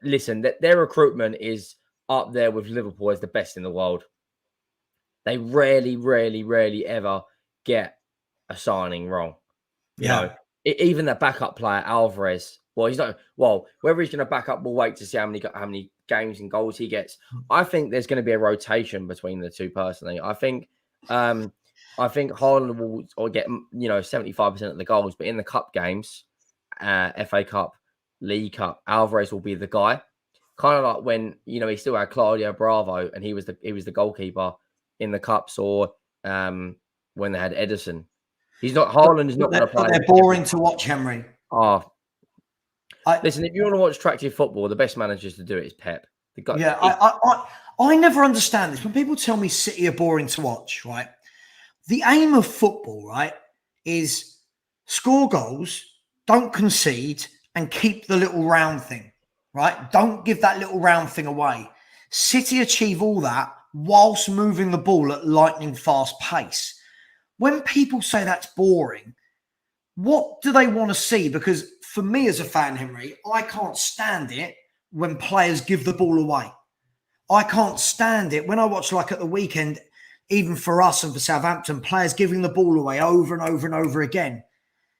listen, their recruitment is up there with Liverpool as the best in the world. They rarely ever get a signing wrong. Even the backup player Alvarez. Well, he's not. Well, whether he's going to back up, we'll wait to see how many games and goals he gets. I think there's going to be a rotation between the two. Personally, I think Haaland will get 75% of the goals, but in the cup games, FA Cup, League Cup, Alvarez will be the guy. Kind of like when he still had Claudio Bravo and he was the goalkeeper in the cups, or when they had Edison. Haaland is not going to play. They're boring to watch, Henry. Listen, if you want to watch attractive football, the best managers to do it is Pep. I never understand this. When people tell me City are boring to watch, right? The aim of football, right, is score goals, don't concede, and keep the little round thing, right? Don't give that little round thing away. City achieve all that whilst moving the ball at lightning fast pace. When people say that's boring, what do they want to see? Because for me as a fan, Henry, I can't stand it when players give the ball away. I can't stand it when I watch, like at the weekend, even for us and for Southampton, players giving the ball away over and over and over again.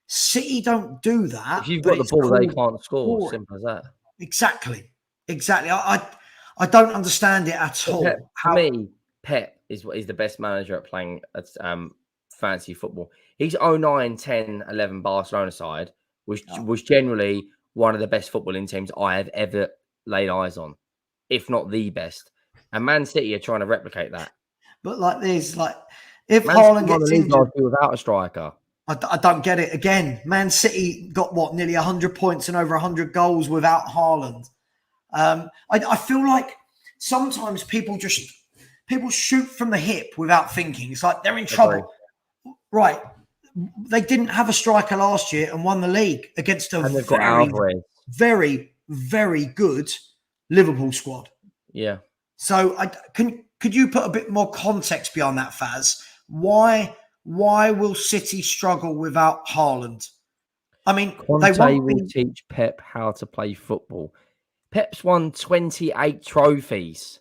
City don't do that. If you've got the ball, they can't score. Boring. Simple as that. Exactly. I don't understand it at all. For me, Pep is the best manager at playing fancy football. His 09, 10, 11 Barcelona side was generally one of the best footballing teams I have ever laid eyes on, if not the best. And Man City are trying to replicate that. But if Haaland gets injured without a striker, I don't get it. Again, Man City got nearly 100 points and over 100 goals without Haaland. I feel like sometimes people shoot from the hip without thinking. It's like they're in trouble. Right. They didn't have a striker last year and won the league against a very, very good Liverpool squad. Yeah. So could you put a bit more context beyond that, Faz? Why will City struggle without Haaland? I mean, Conte will teach Pep how to play football. Pep's won 28 trophies.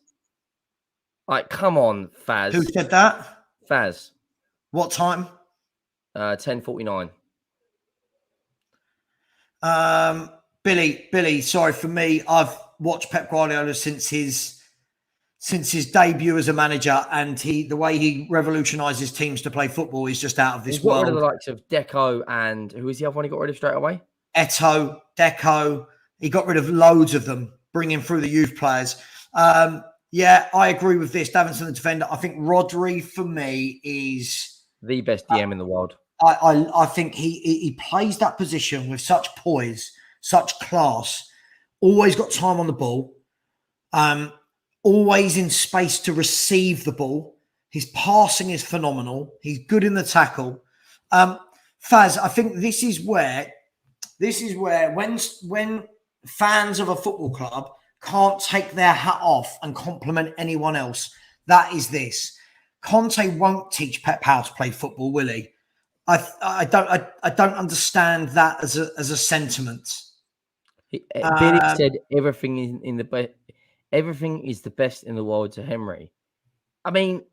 Come on, Faz. Who said that? Faz. What time? 10:49. Billy, sorry for me. I've watched Pep Guardiola since his debut as a manager, and the way he revolutionizes teams to play football is just out of this world. Got rid of the likes of Deco and who was the other one he got rid of straight away? Eto'o, Deco. He got rid of loads of them, bringing through the youth players. Yeah, I agree with this. Davinson, the defender. I think Rodri, for me, is the best DM in the world. I think he plays that position with such poise such class. Always got time on the ball. Always in space to receive the ball. His passing is phenomenal. He's good in the tackle. Faz, I think this is where when fans of a football club can't take their hat off and compliment anyone else, that is this. Conte won't teach Pep how to play football, will he? I don't understand that as a sentiment. Billy said everything everything is the best in the world to Henry. I mean,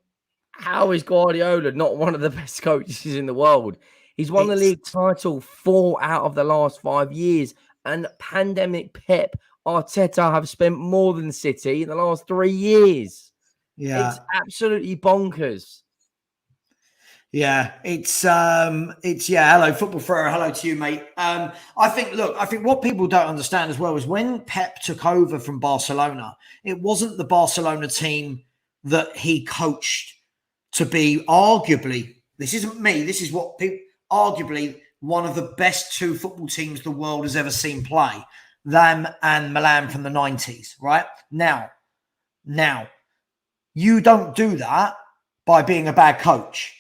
how is Guardiola not one of the best coaches in the world? He's won the league title 4 out of the last 5 years, and pandemic Pep Arteta have spent more than City in the last 3 years. Yeah, it's absolutely bonkers. Yeah, it's hello, Football Thrower. Hello to you, mate. I think what people don't understand as well is when Pep took over from Barcelona, it wasn't the Barcelona team that he coached to be arguably, this isn't me, this is what people, arguably one of the best 2 football teams the world has ever seen play, them and Milan from the 90s, right? Now, you don't do that by being a bad coach.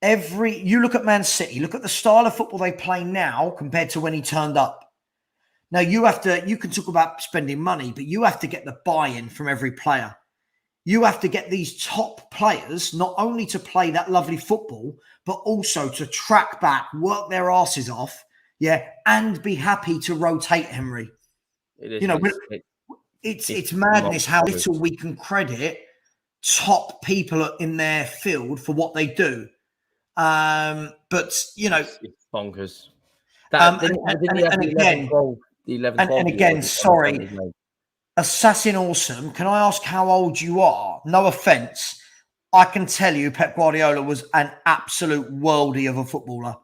You look at Man City, look at the style of football they play now compared to when he turned up. Now you can talk about spending money, but you have to get the buy-in from every player. You have to get these top players not only to play that lovely football, but also to track back, work their asses off, and be happy to rotate Henry. It's madness how little we can credit top people in their field for what they do. But it's bonkers. And again, sorry, Assassin Awesome. Can I ask how old you are? No offense, I can tell you, Pep Guardiola was an absolute worldie of a footballer.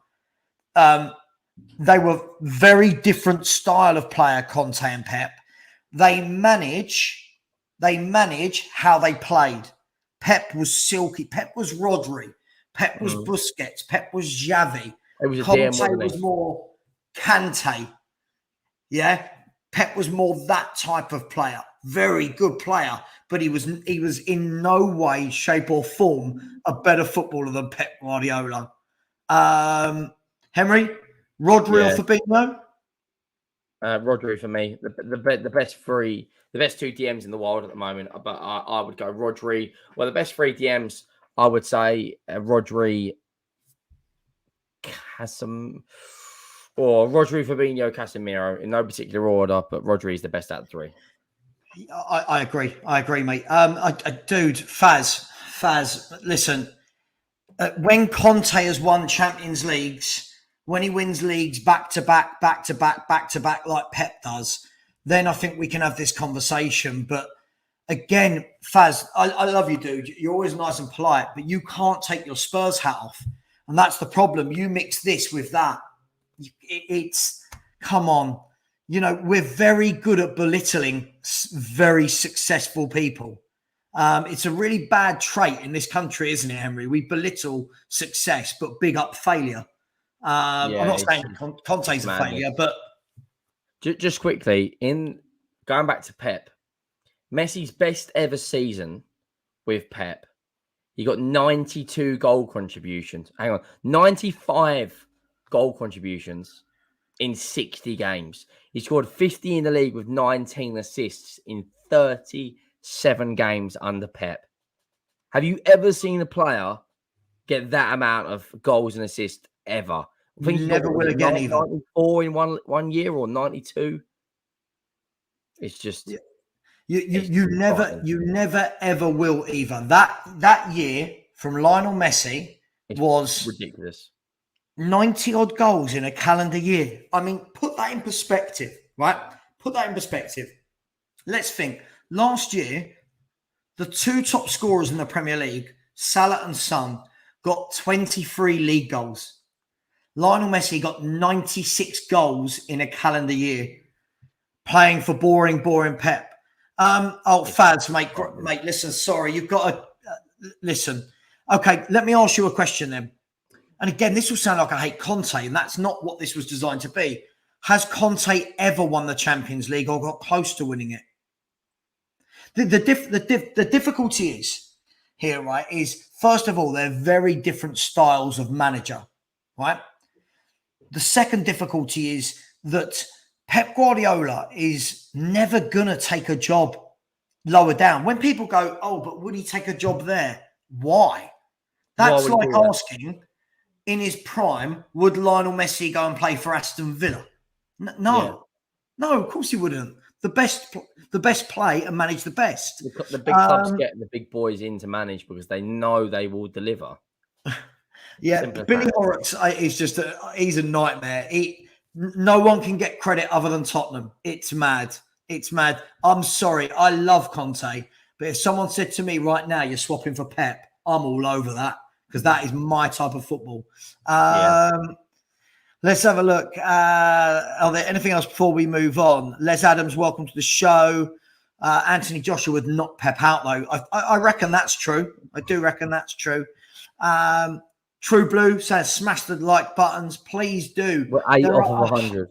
They were very different style of player, Conte and Pep. They manage how they played. Pep was silky. Pep was Rodri. Pep was Busquets. Pep was Xavi. Conte was more Kante. Yeah. Pep was more that type of player. Very good player. But he was in no way, shape or form a better footballer than Pep Guardiola. Henry, Rodri or Fabinho? Rodri for me. The best 2 DMs in the world at the moment. But I would go Rodri. Well, the best 3 DMs, I would say Rodri, Rodri, Fabinho, Casemiro, in no particular order, but Rodri is the best out of the 3. I agree, mate. Dude, Faz, listen. When Conte has won Champions Leagues, when he wins leagues back to back, like Pep does, then I think we can have this conversation. But again, Faz, I love you, dude. You're always nice and polite, but you can't take your Spurs hat off. And that's the problem. You mix this with that. Come on. We're very good at belittling very successful people. It's a really bad trait in this country, isn't it, Henry? We belittle success, but big up failure. I'm not saying Conte's a failure, but... Just quickly, going back to Pep, Messi's best ever season with Pep, he got 92 goal contributions. Hang on, 95 goal contributions in 60 games. He scored 50 in the league with 19 assists in 37 games under Pep. Have you ever seen a player get that amount of goals and assists ever? I think never will again either. 94 in one year or 92. It's just you never ever will either. That year from Lionel Messi was ridiculous. 90 odd goals in a calendar year. I mean, put that in perspective, right? Put that in perspective. Let's think. Last year, the 2 top scorers in the Premier League, Salah and Son, got 23 league goals. Lionel Messi got 96 goals in a calendar year, playing for boring Pep. Fads, mate, listen, sorry, you've got to listen. Okay, let me ask you a question then. And again, this will sound like I hate Conte, and that's not what this was designed to be. Has Conte ever won the Champions League or got close to winning it? The difficulty is here, right, is first of all, they're very different styles of manager, right? The second difficulty is that Pep Guardiola is never going to take a job lower down. When people go, oh, but would he take a job there? Why? That's like asking, in his prime, would Lionel Messi go and play for Aston Villa? No, of course he wouldn't. The best play and manage the best. The big clubs get the big boys in to manage because they know they will deliver. Yeah, Billy Horrocks is he's a nightmare. No one can get credit other than Tottenham. It's mad. It's mad. I'm sorry. I love Conte. But if someone said to me right now, you're swapping for Pep, I'm all over that because that is my type of football. Let's have a look. Are there anything else before we move on? Les Adams, welcome to the show. Anthony Joshua would knock Pep out, though. I reckon that's true. I do reckon that's true. True Blue says, smash the like buttons. Please do. We're 8 off of 100.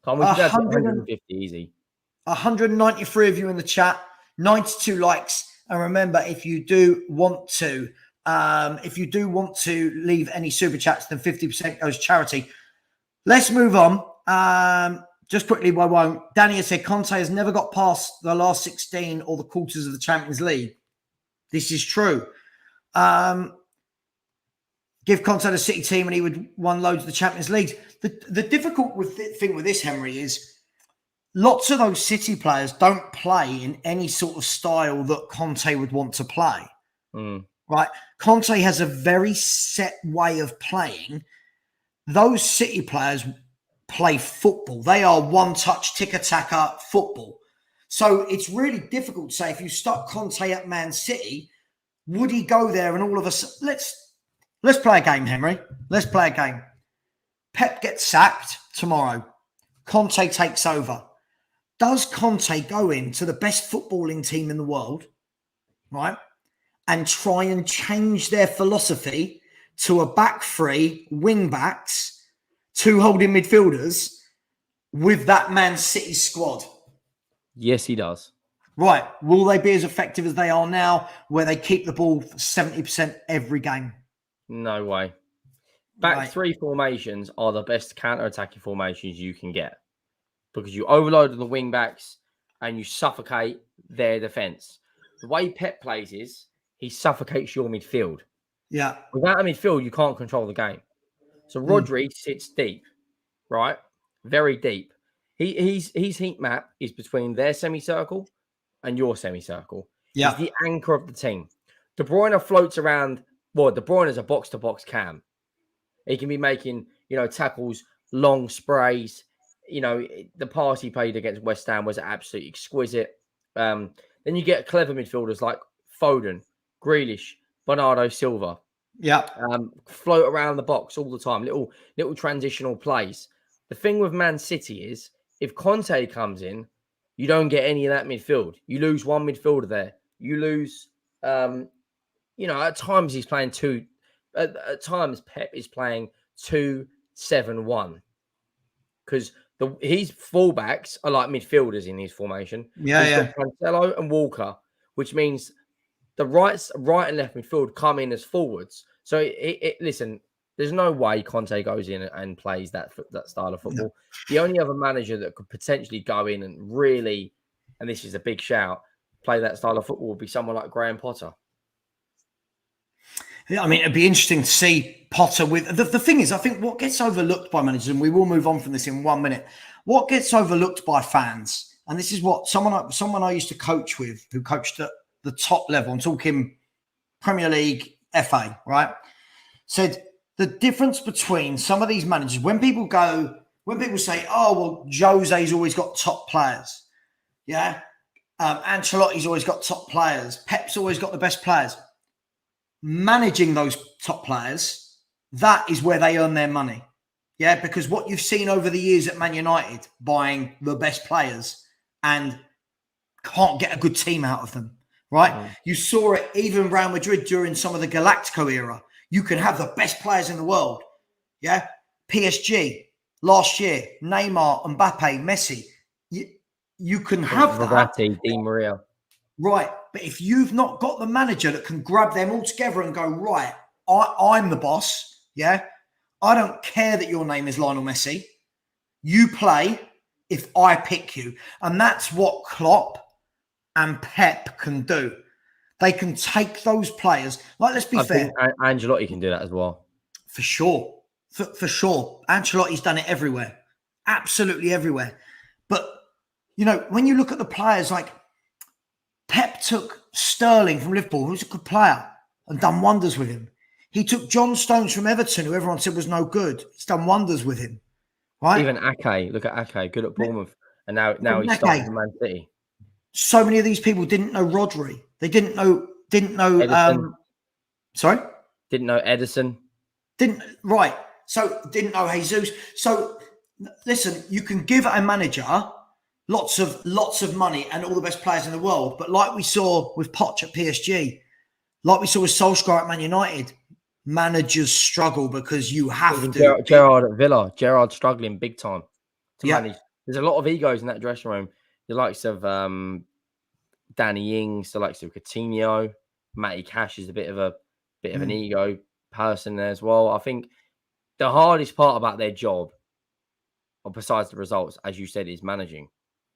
Can't we do 150 easy? 193 of you in the chat, 92 likes. And remember, if you do want to leave any super chats, then 50% goes charity. Let's move on. Just quickly, I won't. Danny has said Conte has never got past the last 16 or the quarters of the Champions League. This is true. Give Conte the City team and he would won loads of the Champions League. The difficult thing with this, Henry, is lots of those City players don't play in any sort of style that Conte would want to play. Right? Conte has a very set way of playing. Those City players play football. They are one-touch, tick-a-tacker football. So it's really difficult to say if you stuck Conte at Man City, would he go there and all of a sudden... Let's play a game, Henry. Let's play a game. Pep gets sacked tomorrow. Conte takes over. Does Conte go into the best footballing team in the world, right, and try and change their philosophy to a back three, wing backs, 2 holding midfielders with that Man City squad? Yes, he does. Right. Will they be as effective as they are now, where they keep the ball for 70% every game? No way. Back three formations are the best counter-attacking formations you can get because you overload the wing backs and you suffocate their defence. The way Pep plays is he suffocates your midfield. Yeah. Without a midfield, you can't control the game. So Rodri sits deep, right? Very deep. His heat map is between their semicircle and your semicircle. Yeah. He's the anchor of the team. De Bruyne floats around. Well, De Bruyne is a box-to-box cam. He can be making, tackles, long sprays. The pass he played against West Ham was absolutely exquisite. Then you get clever midfielders like Foden, Grealish, Bernardo Silva. Yeah. Float around the box all the time. Little transitional plays. The thing with Man City is if Conte comes in, you don't get any of that midfield. You lose one midfielder there. You lose, at times he's playing two. At times Pep is playing 2-7-1 because his fullbacks are like midfielders in his formation. Yeah, Cancelo and Walker, which means the right and left midfield come in as forwards. So listen, there's no way Conte goes in and plays that style of football. No. The only other manager that could potentially go in and really, and this is a big shout, play that style of football would be someone like Graham Potter. Yeah, I mean, it'd be interesting to see Potter with... The thing is, I think what gets overlooked by managers, and we will move on from this in 1 minute, what gets overlooked by fans, and this is what someone I used to coach with, who coached at the top level, I'm talking Premier League, FA, right, said the difference between some of these managers, when people say, oh, well, Jose's always got top players, yeah, Ancelotti's always got top players, Pep's always got the best players. Managing those top players, that is where they earn their money. Yeah, because what you've seen over the years at Man United, buying the best players and can't get a good team out of them, right? Mm. You saw it even Real Madrid during some of the Galactico era. You can have the best players in the world. Yeah, PSG, last year, Neymar, Mbappe, Messi. You can have that. Verratti, Di Maria. Right. But if you've not got the manager that can grab them all together and go, right, I'm the boss. Yeah. I don't care that your name is Lionel Messi. You play if I pick you. And that's what Klopp and Pep can do. They can take those players. Like, let's be fair. Ancelotti can do that as well. For sure. For sure. Ancelotti's done it everywhere. Absolutely everywhere. But, when you look at the players, like Pep took Sterling from Liverpool, who's a good player, and done wonders with him. He took John Stones from Everton, who everyone said was no good. He's done wonders with him. Right? Even Ake, look at Ake, good at Bournemouth. And now he's starting for Man City. So many of these people didn't know Rodri. They didn't know sorry? Didn't know Edison. Right. So didn't know Jesus. So listen, you can give a manager lots of money and all the best players in the world, but like we saw with Poch at PSG, like we saw with Solskjaer at Man United, managers struggle because you have to. Gerrard at Villa, Gerrard struggling big time to manage. There's a lot of egos in that dressing room. The likes of Danny Ings, the likes of Coutinho, Matty Cash is a bit of an ego person there as well. I think the hardest part about their job, besides the results, as you said, is managing.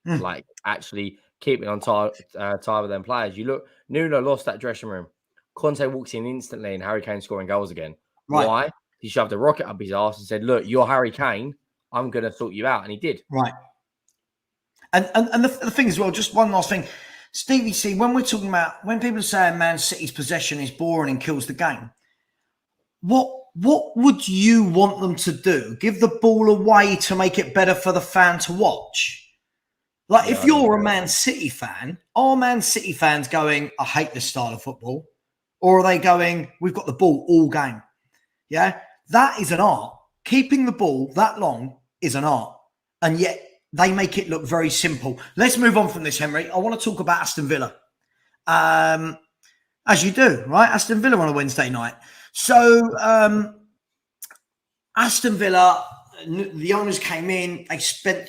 Like actually keeping on time with them players. You look, Nuno lost that dressing room. Conte walks in instantly and Harry Kane scoring goals again. Right. Why? He shoved a rocket up his arse and said, look, you're Harry Kane. I'm going to sort you out. And he did. Right. And the thing as well, just one last thing. Stevie C, when we're talking about, when people are saying Man City's possession is boring and kills the game, what would you want them to do? Give the ball away to make it better for the fan to watch? Like, if you're a Man City fan, are Man City fans going, I hate this style of football? Or are they going, we've got the ball all game? Yeah, that is an art. Keeping the ball that long is an art. And yet they make it look very simple. Let's move on from this, Henry. I want to talk about Aston Villa. As you do, right? Aston Villa on a Wednesday night. So Aston Villa, the owners came in,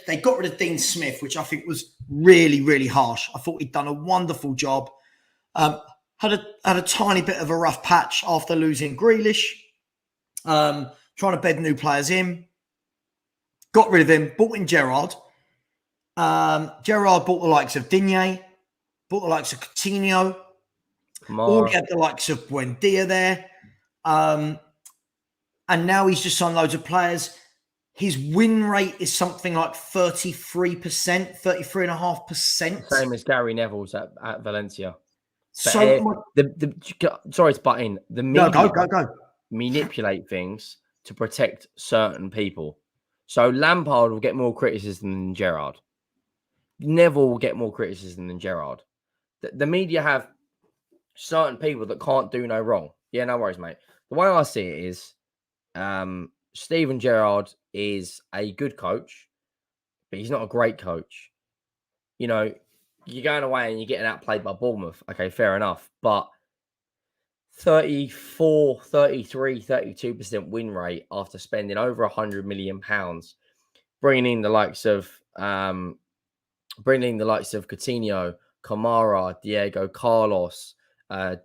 they got rid of Dean Smith, which I think was really, really harsh. I thought he'd done a wonderful job. Had a tiny bit of a rough patch after losing Grealish. Trying to bed new players in. Got rid of him, bought in Gerrard. Gerrard bought the likes of Digne, bought the likes of Coutinho. Already had the likes of Buendia there. And now he's just signed loads of players. His win rate is something like 33%, 33.5%. Same as Gary Neville's at Valencia. So sorry to butt in. The media go. manipulate things to protect certain people. So Lampard will get more criticism than Gerrard. Neville will get more criticism than Gerrard. The media have certain people that can't do no wrong. Yeah, no worries, mate. The way I see it is Steven Gerrard is a good coach, but he's not a great coach. You know, you're going away and you're getting outplayed by Bournemouth. Okay, fair enough. But 34, 33, 32% win rate after spending over £100 million, bringing in the likes of Coutinho, Kamara, Diego Carlos,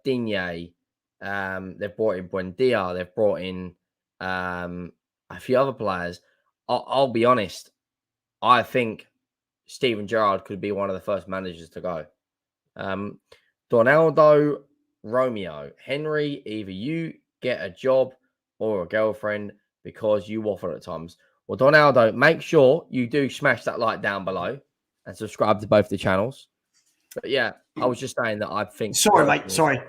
Digne. They've brought in Buendia. They've brought in a few other players. I'll be honest. I think Steven Gerrard could be one of the first managers to go. Donaldo, Romeo, Henry, either you get a job or a girlfriend because you waffle at times. Well, Donaldo, make sure you do smash that like down below and subscribe to both the channels. But yeah, I was just saying that I think... Sorry, mate. Sorry.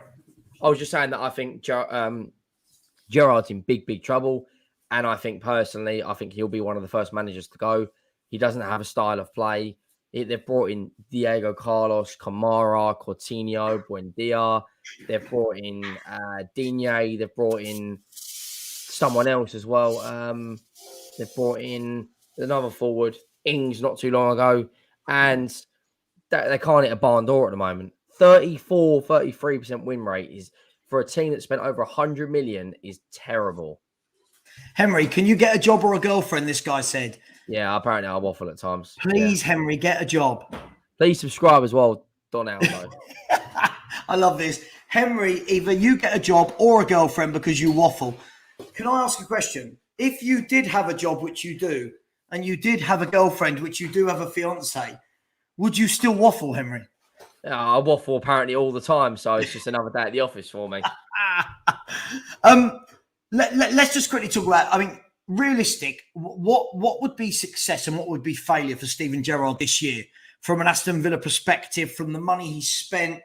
I was just saying that I think Gerrard's in big trouble. And I think personally, he'll be one of the first managers to go. He doesn't have a style of play. They've brought in Diego Carlos, Kamara, Coutinho, Buendia. They've brought in Digne. They've brought in someone else as well. They've brought in another forward, Ings, not too long ago. And they can't hit a barn door at the moment. 34, 33% win rate is, for a team that spent over 100 million, is terrible. Henry, can you get a job or a girlfriend? This guy said. Yeah, apparently I waffle at times. Please, Henry, get a job. Please subscribe as well, Don Aldo. I love this. Henry, either you get a job or a girlfriend because you waffle. Can I ask a question? If you did have a job, which you do, and you did have a girlfriend, which you do have a fiance, would you still waffle, Henry? Yeah, I waffle apparently all the time, so it's just another day at the office for me. Let's just quickly talk about, I mean, realistic, what would be success and what would be failure for Steven Gerrard this year from an Aston Villa perspective, from the money he spent,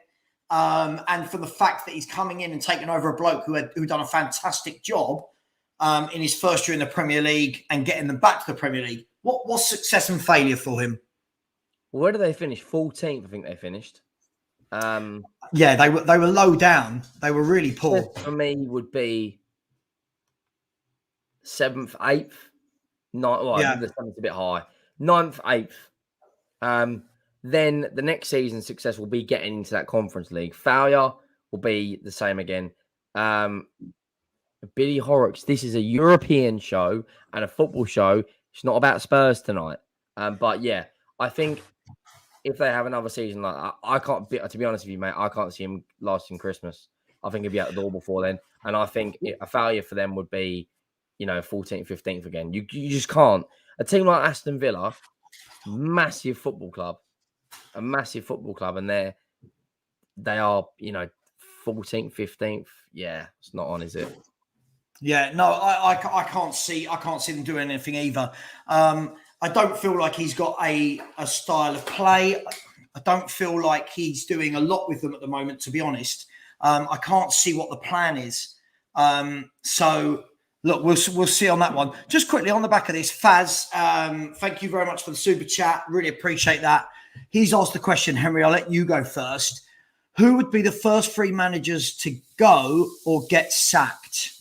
and from the fact that he's coming in and taking over a bloke who done a fantastic job in his first year in the Premier League and getting them back to the Premier League? What's success and failure for him? Where did they finish? 14th, I think they finished. Yeah, they were low down. They were really poor. For me, would be 7th, 8th, 9th. Well, Yeah. the 7th a bit high. 9th, 8th. Then the next season success will be getting into that Conference League. Failure will be the same again. Billy Horrocks, this is a European show and a football show. It's not about Spurs tonight. But yeah, I think if they have another season like that, I can't be, to be honest with you, mate, I can't see him lasting Christmas. I think he'll be out the door before then. And I think a failure for them would be, 14th, 15th again. You just can't. A team like Aston Villa, massive football club, and they are, 14th, 15th. Yeah, it's not on, is it? Yeah, no, I can't see them doing anything either. I don't feel like he's got a style of play. I don't feel like he's doing a lot with them at the moment, to be honest. I can't see what the plan is. So look, we'll see on that one. Just quickly on the back of this, Faz, thank you very much for the super chat. Really appreciate that. He's asked the question, Henry, I'll let you go first. Who would be the first 3 managers to go or get sacked?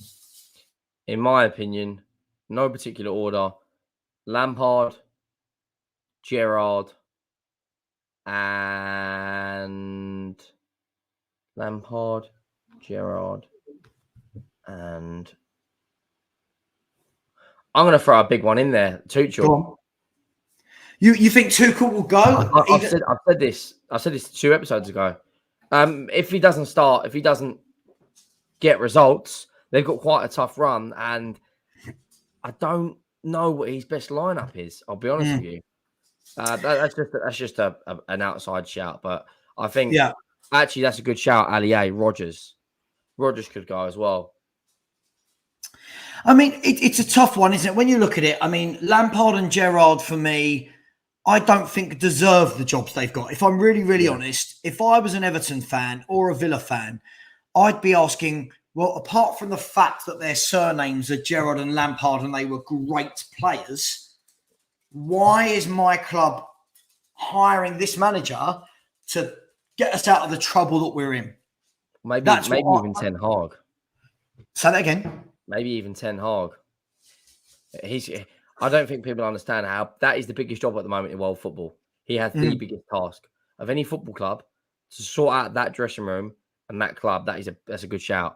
In my opinion, no particular order. Lampard, Gerrard, and I'm going to throw a big one in there. Tuchel. You think Tuchel will go? I've said this 2 episodes ago. If he doesn't get results, they've got quite a tough run, and I don't know what his best lineup is. I'll be honest with you. That's just an outside shout, but I think actually that's a good shout. Allier, Rodgers could go as well. I mean, it's a tough one, isn't it? When you look at it, I mean, Lampard and Gerrard for me, I don't think deserve the jobs they've got. If I'm really, really honest, if I was an Everton fan or a Villa fan, I'd be asking, well, apart from the fact that their surnames are Gerrard and Lampard and they were great players, why is my club hiring this manager to get us out of the trouble that we're in? Maybe even Ten Hag. Say that again. Maybe even Ten Hag. I don't think people understand how that is the biggest job at the moment in world football. He has the biggest task of any football club to sort out that dressing room and that club. That's a good shout.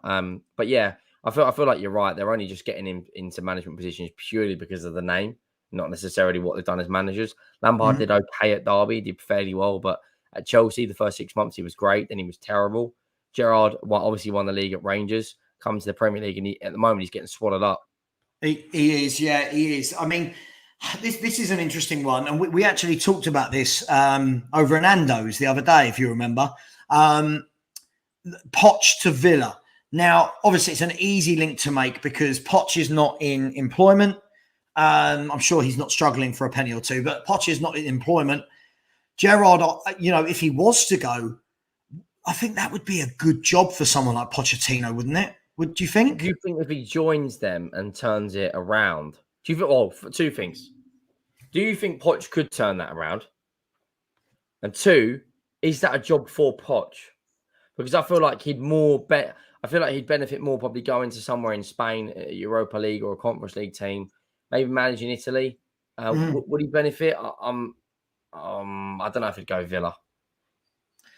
But yeah, I feel like you're right. They're only just getting him into management positions purely because of the name, not necessarily what they've done as managers. Lampard did okay at Derby, did fairly well, but at Chelsea, the first 6 months he was great, then he was terrible. Gerrard obviously won the league at Rangers, comes to the Premier League, and at the moment he's getting swallowed up. He is, yeah, he is. I mean, this is an interesting one, and we actually talked about this over in Nando's the other day, if you remember. Poch to Villa. Now, obviously, it's an easy link to make because Poch is not in employment. I'm sure he's not struggling for a penny or two, but Poch is not in employment. Gerrard, if he was to go, I think that would be a good job for someone like Pochettino, wouldn't it? Would you think? Do you think if he joins them and turns it around? Do you think? Well, 2 things. Do you think Poch could turn that around? And 2, is that a job for Poch? Because I feel like he'd benefit more probably going to somewhere in Spain, a Europa League or a Conference League team, maybe managing Italy. Would he benefit? I don't know if he'd go Villa.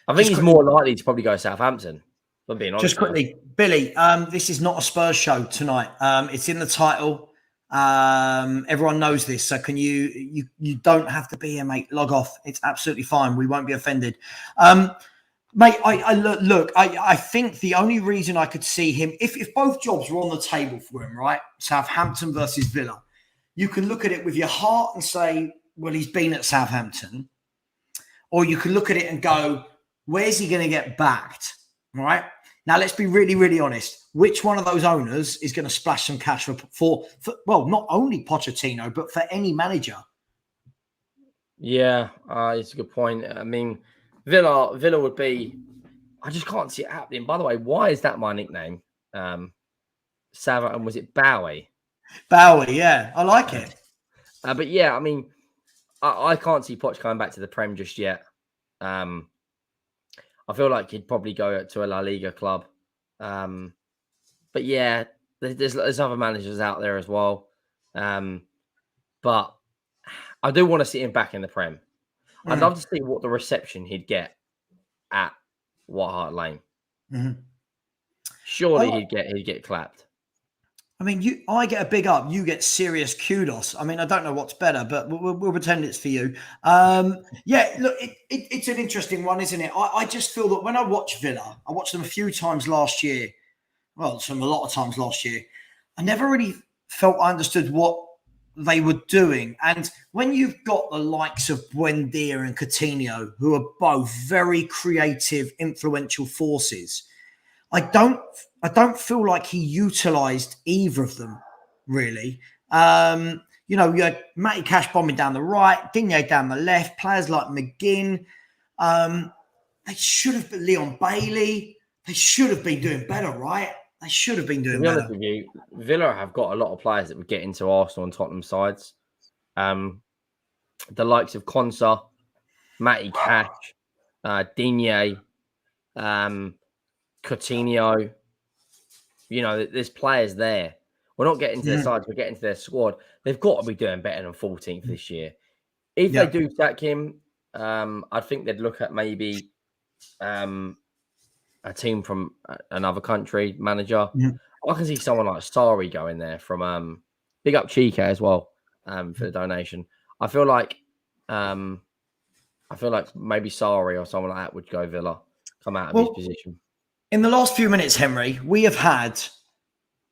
I think he's more likely to probably go Southampton. I'm being honest. Just quickly, Billy, this is not a Spurs show tonight. It's in the title. Everyone knows this. So can you don't have to be here, mate. Log off. It's absolutely fine. We won't be offended. Mate, I think the only reason I could see him, if both jobs were on the table for him, right? Southampton versus Villa, you can look at it with your heart and say, well, he's been at Southampton. Or you can look at it and go, where's he going to get backed, right? Now, let's be really, really honest. Which one of those owners is going to splash some cash for well, not only Pochettino, but for any manager? Yeah, it's a good point. I mean, Villa would be. I just can't see it happening. By the way, why is that my nickname? Savva, and was it Bowie? Bowie, yeah, I like it. But yeah, I mean, I can't see Poch coming back to the Prem just yet. I feel like he'd probably go to a La Liga club. But yeah, there's other managers out there as well. But I do want to see him back in the Prem. I'd love to see what the reception he'd get at White Hart Lane. Mm-hmm. Surely he'd get clapped. I mean, I get a big up, you get serious kudos. I mean, I don't know what's better, but we'll pretend it's for you. Yeah, look, it's an interesting one, isn't it? I just feel that when I watch Villa, I watched them a few times last year. Well, a lot of times last year. I never really felt I understood what they were doing. And when you've got the likes of Buendia and Coutinho, who are both very creative, influential forces, I don't feel like he utilised either of them, really. You had Matty Cash bombing down the right, Digne down the left, players like McGinn. They should have been Leon Bailey. They should have been doing better, right? They should have been doing better. To be honest with you, Villa have got a lot of players that would get into Arsenal and Tottenham sides. The likes of Konsa, Matty Cash, Digne, Coutinho. There's players there. We're not getting to their sides, we're getting to their squad. They've got to be doing better than 14th this year. If they do sack him, I think they'd look at maybe a team from another country manager. I can see someone like Sarri going there from big up Chica as well for the donation. I feel like maybe Sarri or someone like that would go Villa, come out of his position. In the last few minutes, Henry, we have had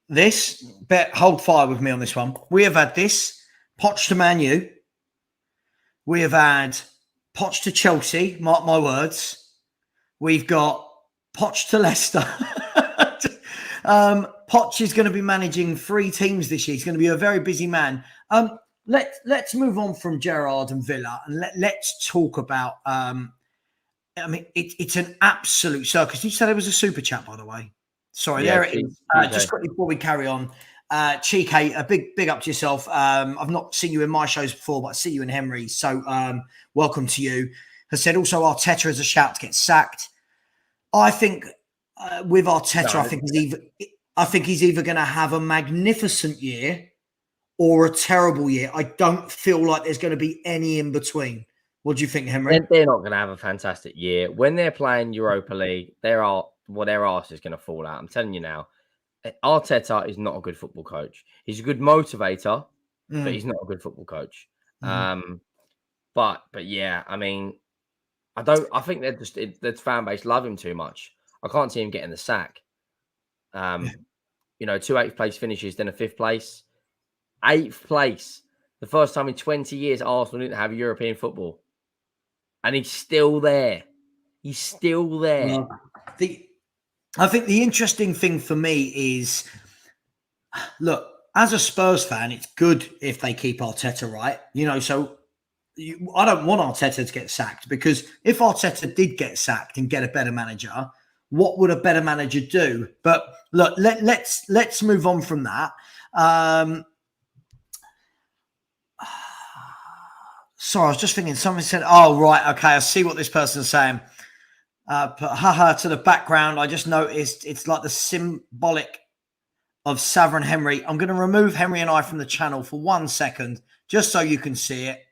this. Hold fire with me on this one. We have had this. Poch to Man U. We have had Poch to Chelsea. Mark my words. We've got Poch to Leicester. Poch is going to be managing 3 teams this year. He's going to be a very busy man. Let's move on from Gerrard and Villa and let's talk about. I mean, it's an absolute circus. You said it was a super chat, by the way. Sorry, there it is. Just quickly before we carry on, Chike, a big up to yourself. I've not seen you in my shows before, but I see you in Henry's. So welcome to you. Has said also Arteta is a shout to get sacked. I think with Arteta, I think he's either going to have a magnificent year or a terrible year. I don't feel like there's going to be any in between. What do you think, Henry? They're not going to have a fantastic year. When they're playing Europa League, their arse is going to fall out. I'm telling you now. Arteta is not a good football coach. He's a good motivator, but he's not a good football coach. But yeah, I mean, I think the fan base love him too much. I can't see him getting the sack. 2 8th place finishes, then a 5th place. 8th place. The first time in 20 years Arsenal didn't have European football. And he's still there. He's still there. Well, I think the interesting thing for me is, look, as a Spurs fan, it's good if they keep Arteta, right? So I don't want Arteta to get sacked, because if Arteta did get sacked and get a better manager, what would a better manager do? But look, let's move on from that. Sorry, I was just thinking, someone said, oh, right, okay, I see what this person's saying. Put haha to the background. I just noticed it's like the symbolic of Savva and Henry. I'm going to remove Henry and I from the channel for 1 second, just so you can see it.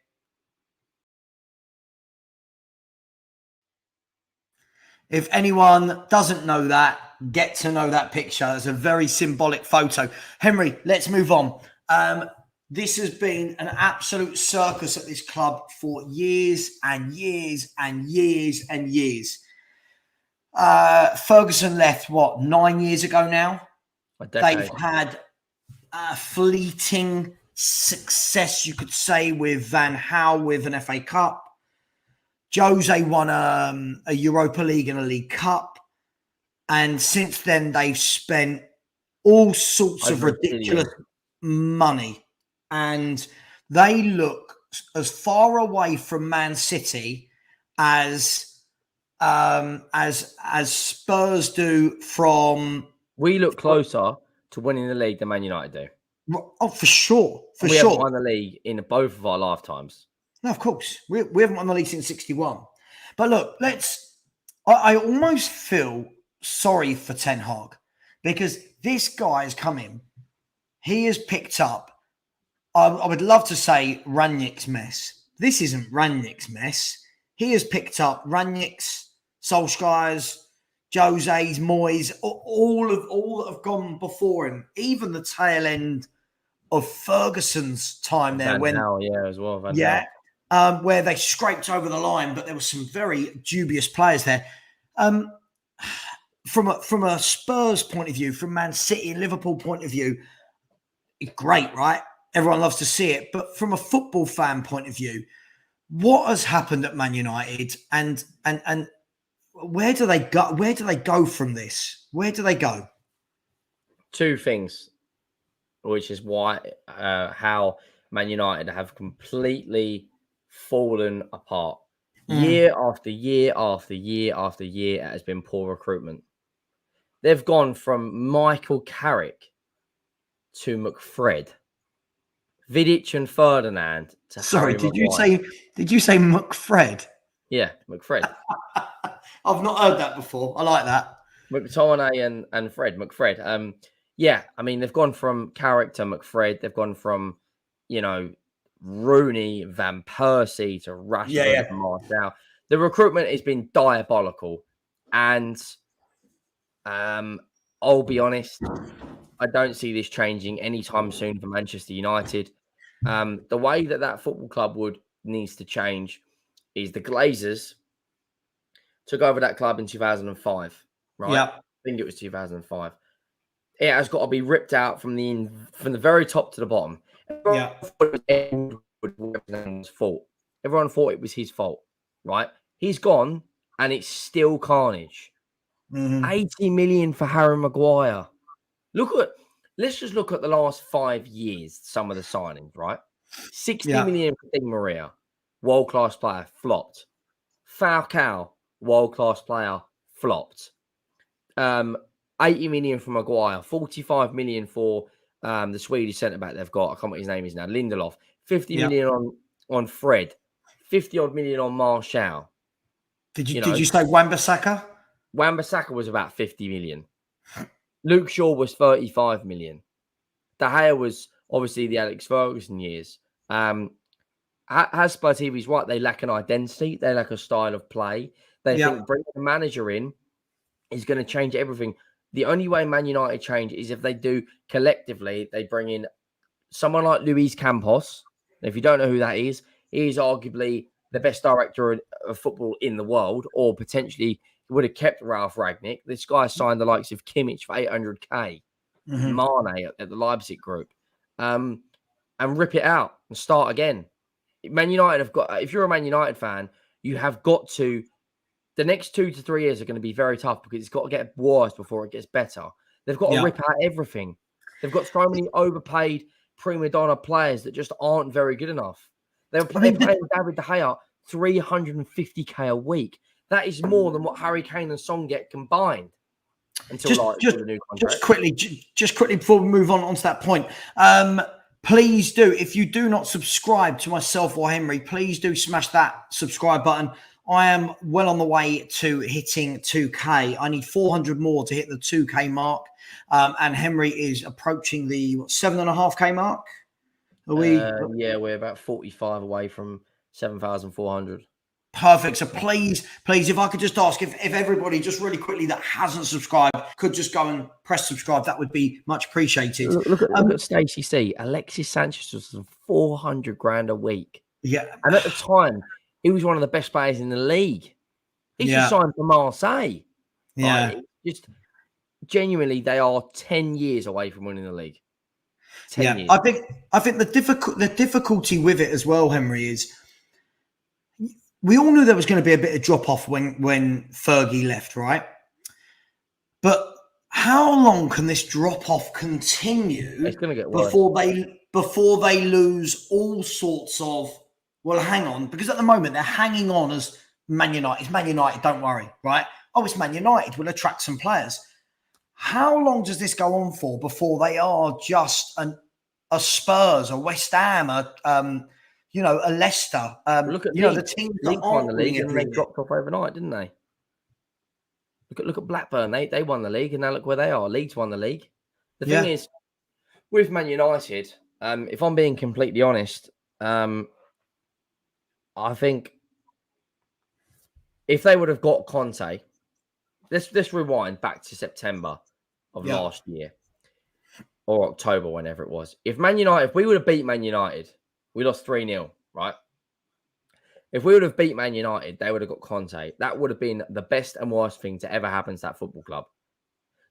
If anyone doesn't know that, get to know that picture. It's a very symbolic photo. Henry, let's move on. This has been an absolute circus at this club for years and years and years and years. Ferguson left, 9 years ago now? They've had fleeting success, you could say, with Van Gaal with an FA Cup. Jose won a Europa League and a League Cup. And since then, they've spent all sorts of ridiculous money. And they look as far away from Man City as Spurs do from... We look closer to winning the league than Man United do. Oh, for sure. We haven't won the league in both of our lifetimes. No, of course. We haven't won the league since 61. But look, I almost feel sorry for Ten Hag because this guy has come in. He has picked up, I would love to say, Rangnick's mess. This isn't Rangnick's mess. He has picked up Rangnick's, Solskjaer's, Jose's, Moyes, all that have gone before him. Even the tail end of Ferguson's time there. Van Gaal, as well. Van Gaal. Where they scraped over the line, but there were some very dubious players there. From a Spurs point of view, from Man City and Liverpool point of view, great, right? Everyone loves to see it. But from a football fan point of view, what has happened at Man United and where do they go? Where do they go from this? Where do they go? Two things, which is why how Man United have completely fallen apart. Year after year after year after year, it has been poor recruitment. They've gone from Michael Carrick to McFred, Vidic and Ferdinand to Sorry, Harry did you say McFred? Yeah, McFred. I've not heard that before. I like that. McTominay and McFred. Yeah, I mean, they've gone from Carrick to McFred. They've gone from, Rooney, Van Persie to Rashford and Martial. The recruitment has been diabolical. And I'll be honest, I don't see this changing anytime soon for Manchester United. The way that football club needs to change is the Glazers took over that club in 2005, right? Yeah. I think it was 2005. It has got to be ripped out from the very top to the bottom. Yeah. Everyone's fault. Everyone thought it was his fault, right? He's gone, and it's still carnage. 80 million for Harry Maguire. Let's just look at the last 5 years. Some of the signings, right? 60 million for Di Maria, world-class player, flopped. Falcao, world-class player, flopped. 80 million for Maguire, 45 million for the Swedish centre-back they've got. I can't remember what his name is now. Lindelof. 50 million on Fred. 50-odd million on Martial. Did you say Wan-Bissaka? Wan-Bissaka was about 50 million. Luke Shaw was 35 million. De Gea was obviously the Alex Ferguson years. Has Spurs TV's right? They lack an identity. They lack a style of play. They think bringing a manager in is going to change everything. The only way Man United change is if they do collectively. They bring in someone like Luis Campos. If you don't know who that is, he is arguably the best director of football in the world, or potentially would have kept Ralph Rangnick. This guy signed the likes of Kimmich for 800k, Mane at the Leipzig group, and rip it out and start again. Man United have got. If you're a Man United fan, you have got to. The next 2 to 3 years are going to be very tough because it's got to get worse before it gets better. They've got to rip out everything. They've got so many overpaid prima donna players that just aren't very good enough. They're paying David De Gea 350k a week. That is more than what Harry Kane and Son get combined. Until the new contract. Just quickly before we move on to that point. Please do, if you do not subscribe to myself or Henry, please do smash that subscribe button. I am well on the way to hitting 2K. I need 400 more to hit the 2K mark. And Henry is approaching the 7.5K mark. Are we? Yeah, we're about 45 away from 7,400. Perfect. So please, if I could just ask if everybody just really quickly that hasn't subscribed could just go and press subscribe, that would be much appreciated. Look at Stacey C. Alexis Sanchez was 400 grand a week. Yeah. And at the time, he was one of the best players in the league. He's just signed for Marseille. Yeah. Like, just genuinely, they are 10 years away from winning the league. 10 years. I think the difficulty with it as well, Henry, is we all knew there was going to be a bit of drop off when Fergie left, right? But how long can this drop off continue? It's going to get worse before they lose all sorts of. Well, hang on, because at the moment they're hanging on as Man United. It's Man United, don't worry, right? Oh, it's Man United. We'll attract some players. How long does this go on for before they are just a Spurs, a West Ham, a Leicester? Look at the teams that won the league and they dropped off overnight, didn't they? Look at Blackburn. They won the league and now look where they are. Leeds won the league. The thing is, with Man United, if I'm being completely honest, I think if they would have got Conte, let's rewind back to September of last year or October, whenever it was. If we would have beat Man United, we lost 3-0, right? If we would have beat Man United, they would have got Conte. That would have been the best and worst thing to ever happen to that football club.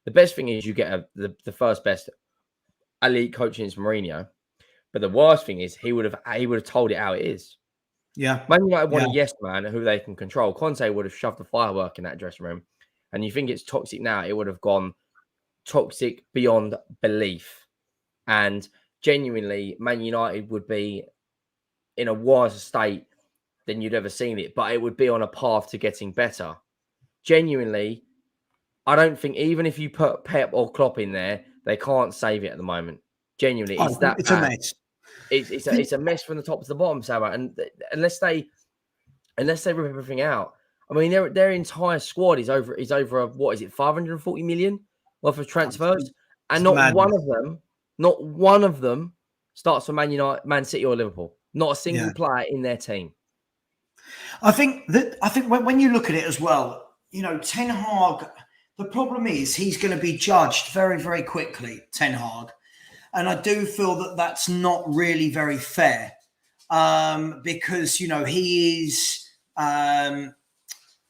The best thing is you get the first best elite coach in Mourinho, but the worst thing is he would have told it how it is. Yeah, Man United want a yes man who they can control. Conte would have shoved the firework in that dressing room, and you think it's toxic now? It would have gone toxic beyond belief, and genuinely, Man United would be in a worse state than you'd ever seen it. But it would be on a path to getting better. Genuinely, I don't think even if you put Pep or Klopp in there, they can't save it at the moment. Genuinely, it's a mess. It's a mess from the top to the bottom, Savva. And unless they rip everything out, I mean, their entire squad is over what is it, 540 million worth of transfers, and not one of them starts for Man United, Man City, or Liverpool. Not a single player in their team. I think when you look at it as well, Ten Hag. The problem is he's going to be judged very, very quickly, Ten Hag. And I do feel that that's not really very fair because, he is...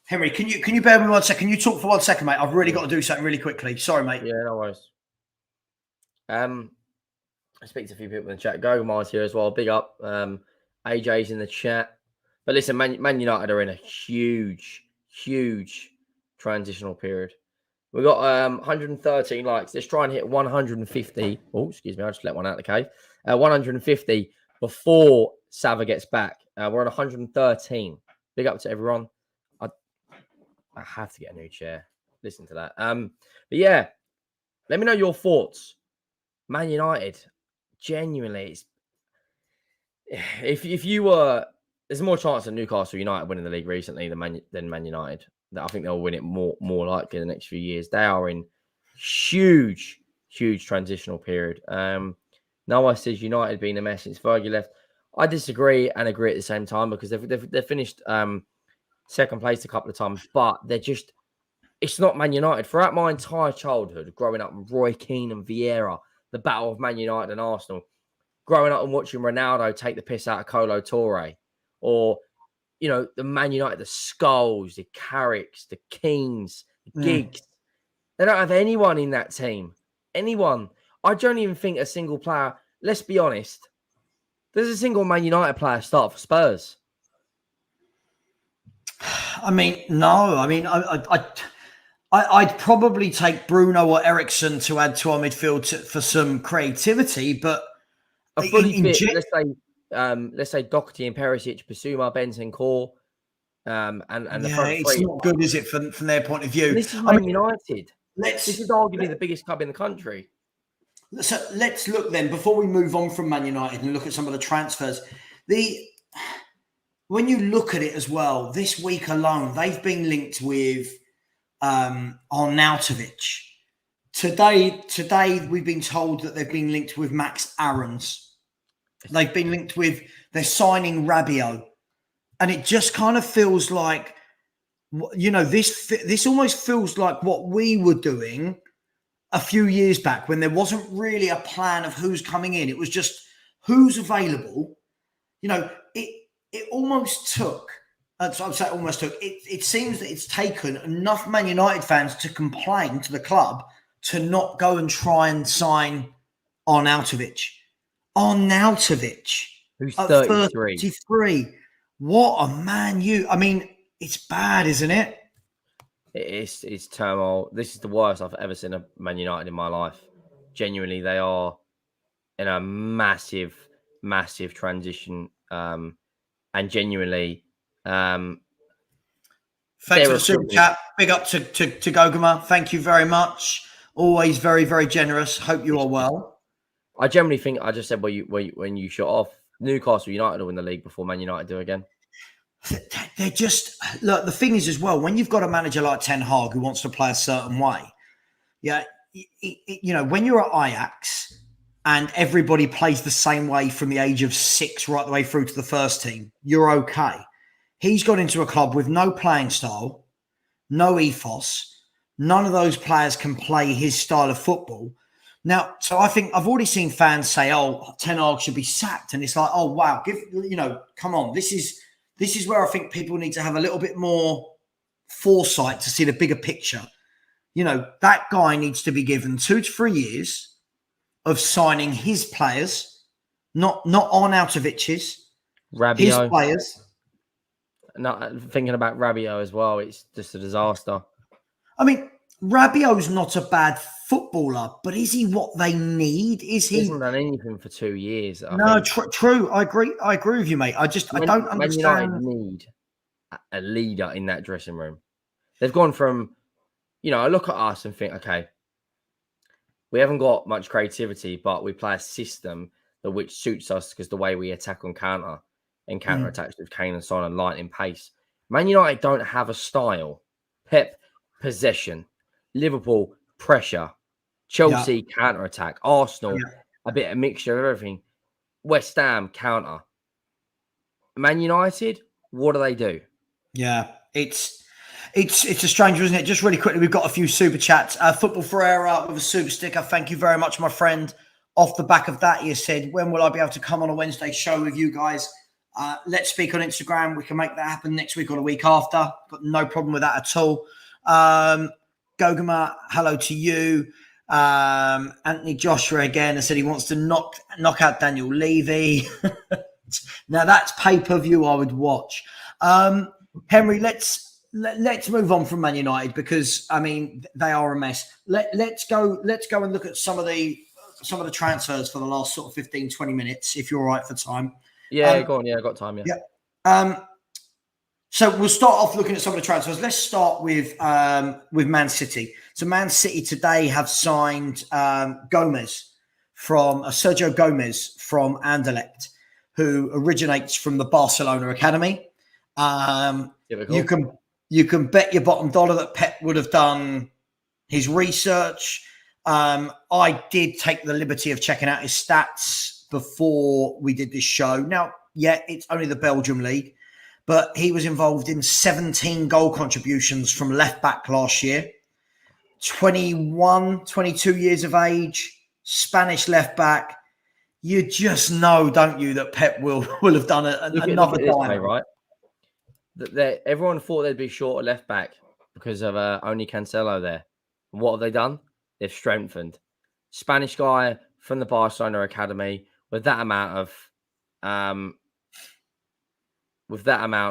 Henry, can you bear with me 1 second? Can you talk for 1 second, mate? I've really got to do something really quickly. Sorry, mate. Yeah, no worries. I speak to a few people in the chat. Gogomar's here as well. Big up. AJ's in the chat. But listen, Man United are in a huge, huge transitional period. We've got 113 likes. Let's try and hit 150. Oh, excuse me. I just let one out of the cave. 150 before Savva gets back. We're on 113. Big up to everyone. I have to get a new chair. Listen to that. But yeah, let me know your thoughts. Man United, genuinely, if you were, there's more chance of Newcastle United winning the league recently than Man United. I think they'll win it more likely in the next few years. They are in huge, huge transitional period. Noah says United being a mess since Fergie left. I disagree and agree at the same time because they've finished second place a couple of times, but it's not Man United. Throughout my entire childhood, growing up with Roy Keane and Vieira, the battle of Man United and Arsenal, growing up and watching Ronaldo take the piss out of Colo Torre, or the Man United, the Scholes, the Carricks, the Keanes, the Giggs. They don't have anyone in that team. Anyone. I don't even think a single player, let's be honest, there's a single Man United player start for Spurs. I mean, no. I mean, I'd probably take Bruno or Ericsson to add to our midfield for some creativity, but a fully fit, let's say Doherty and Perisic, Basuma, Bentancur, and the front three. It's not good, is it, from their point of view? This is Man United. This is arguably the biggest club in the country. So let's look then, before we move on from Man United and look at some of the transfers. When you look at it as well, this week alone, they've been linked with Arnautovic. Today, we've been told that they've been linked with Max Aarons. They've been linked with, they're signing Rabiot. And it just kind of feels like, this almost feels like what we were doing a few years back when there wasn't really a plan of who's coming in. It was just who's available. It almost took, I'd say almost took, it seems that it's taken enough Man United fans to complain to the club to not go and try and sign Arnautovic. Who's At 33. 33. What a man it's bad, isn't it? It's turmoil. This is the worst I've ever seen a Man United in my life. Genuinely, they are in a massive transition. And genuinely, thanks for the super chat. Big up to Gogama. Thank you very much. Always very, very generous. Hope you are well. I generally think I just said when you shut off, Newcastle United will win the league before Man United do again. They're just, look, the thing is as well, when you've got a manager like Ten Hag who wants to play a certain way, when you're at Ajax and everybody plays the same way from the age of 6 right the way through to the first team, you're okay. He's got into a club with no playing style, no ethos. None of those players can play his style of football. Now, so I think I've already seen fans say, "Oh, Ten Hag should be sacked," and it's like, "Oh wow, come on, this is where I think people need to have a little bit more foresight to see the bigger picture." That guy needs to be given 2 to 3 years of signing his players, not Arnautovic's, Rabiot. his players. No, thinking about Rabiot as well, it's just a disaster. I mean, Rabiot's not a bad footballer, but is he what they need? He hasn't done anything for 2 years. True. I agree with you, mate. I don't understand. Man United need a leader in that dressing room. They've gone from, I look at us and think, okay, we haven't got much creativity, but we play a system which suits us because the way we attack on counter and counter attacks with Kane and Son and lightning pace. Man United don't have a style. Pep, possession. Liverpool, pressure. Chelsea, counter attack. Arsenal, a bit of mixture of everything. West Ham, counter. Man United, what do? Yeah, it's a stranger, isn't it? Just really quickly, we've got a few super chats. Football Ferreira with a super sticker. Thank you very much, my friend. Off the back of that, he said, when will I be able to come on a Wednesday show with you guys? Let's speak on Instagram. We can make that happen next week or the week after. Got no problem with that at all. Gogama, hello to you. Anthony Joshua again. I said he wants to knock out Daniel Levy. Now that's pay-per-view I would watch. Henry, let's move on from Man United because they are a mess. Let's go and look at some of the transfers for the last sort of 15, 20 minutes, if you're all right for time. Yeah, go on. Yeah, I got time. Yeah. So we'll start off looking at some of the transfers. Let's start with Man City. So Man City today have signed Sergio Gomez from Anderlecht, who originates from the Barcelona academy. You can bet your bottom dollar that Pep would have done his research. I did take the liberty of checking out his stats before we did this show. Now, it's only the Belgium league, but he was involved in 17 goal contributions from left back last year. 21, 22 years of age, Spanish left back. You just know, don't you, that Pep will have done another time, right? Everyone thought they'd be short at left back because of only Cancelo there. And what have they done? They've strengthened. Spanish guy from the Barcelona academy with that amount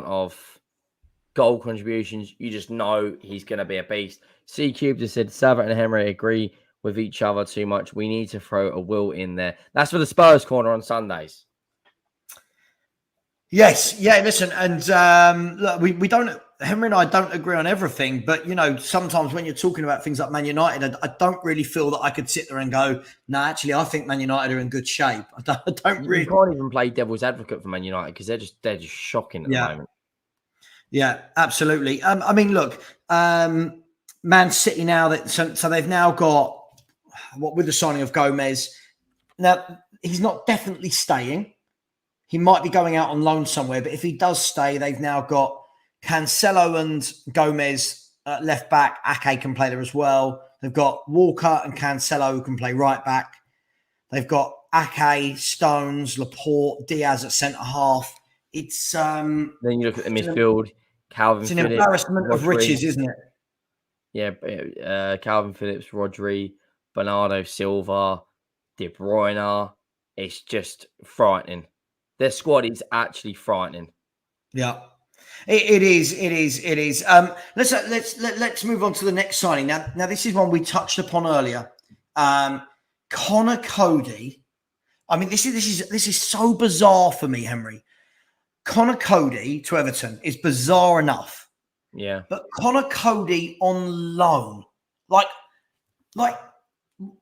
of goal contributions, you just know he's going to be a beast. C Cube just said Savva and Henry agree with each other too much. We need to throw a Will in there. That's for the Spurs corner on Sundays. Yes, yeah. Listen, and look, we don't. Henry and I don't agree on everything, but sometimes when you're talking about things like Man United, I don't really feel that I could sit there and go, "No, actually, I think Man United are in good shape." I don't really. You can't even play devil's advocate for Man United because they're just shocking at the moment. Yeah, absolutely. Look, Man City now so they've now got with the signing of Gomez. Now he's not definitely staying. he might be going out on loan somewhere. But if he does stay, they've now got Cancelo and Gomez left back. Ake can play there as well. They've got Walker and Cancelo who can play right back. They've got Ake, Stones, Laporte, Diaz at centre half. It's then you look at the midfield. Calvin it's an Phillips, embarrassment Rodri. of riches, isn't it? Yeah, Calvin Phillips, Rodri, Bernardo Silva, De Bruyne. It's just frightening. Their squad is actually frightening. Yeah, it is. Let's move on to the next signing. Now this is one we touched upon earlier. Connor Cody. I mean, this is so bizarre for me, Henry. Connor Cody to Everton is bizarre enough. Yeah. But Connor Cody on loan, like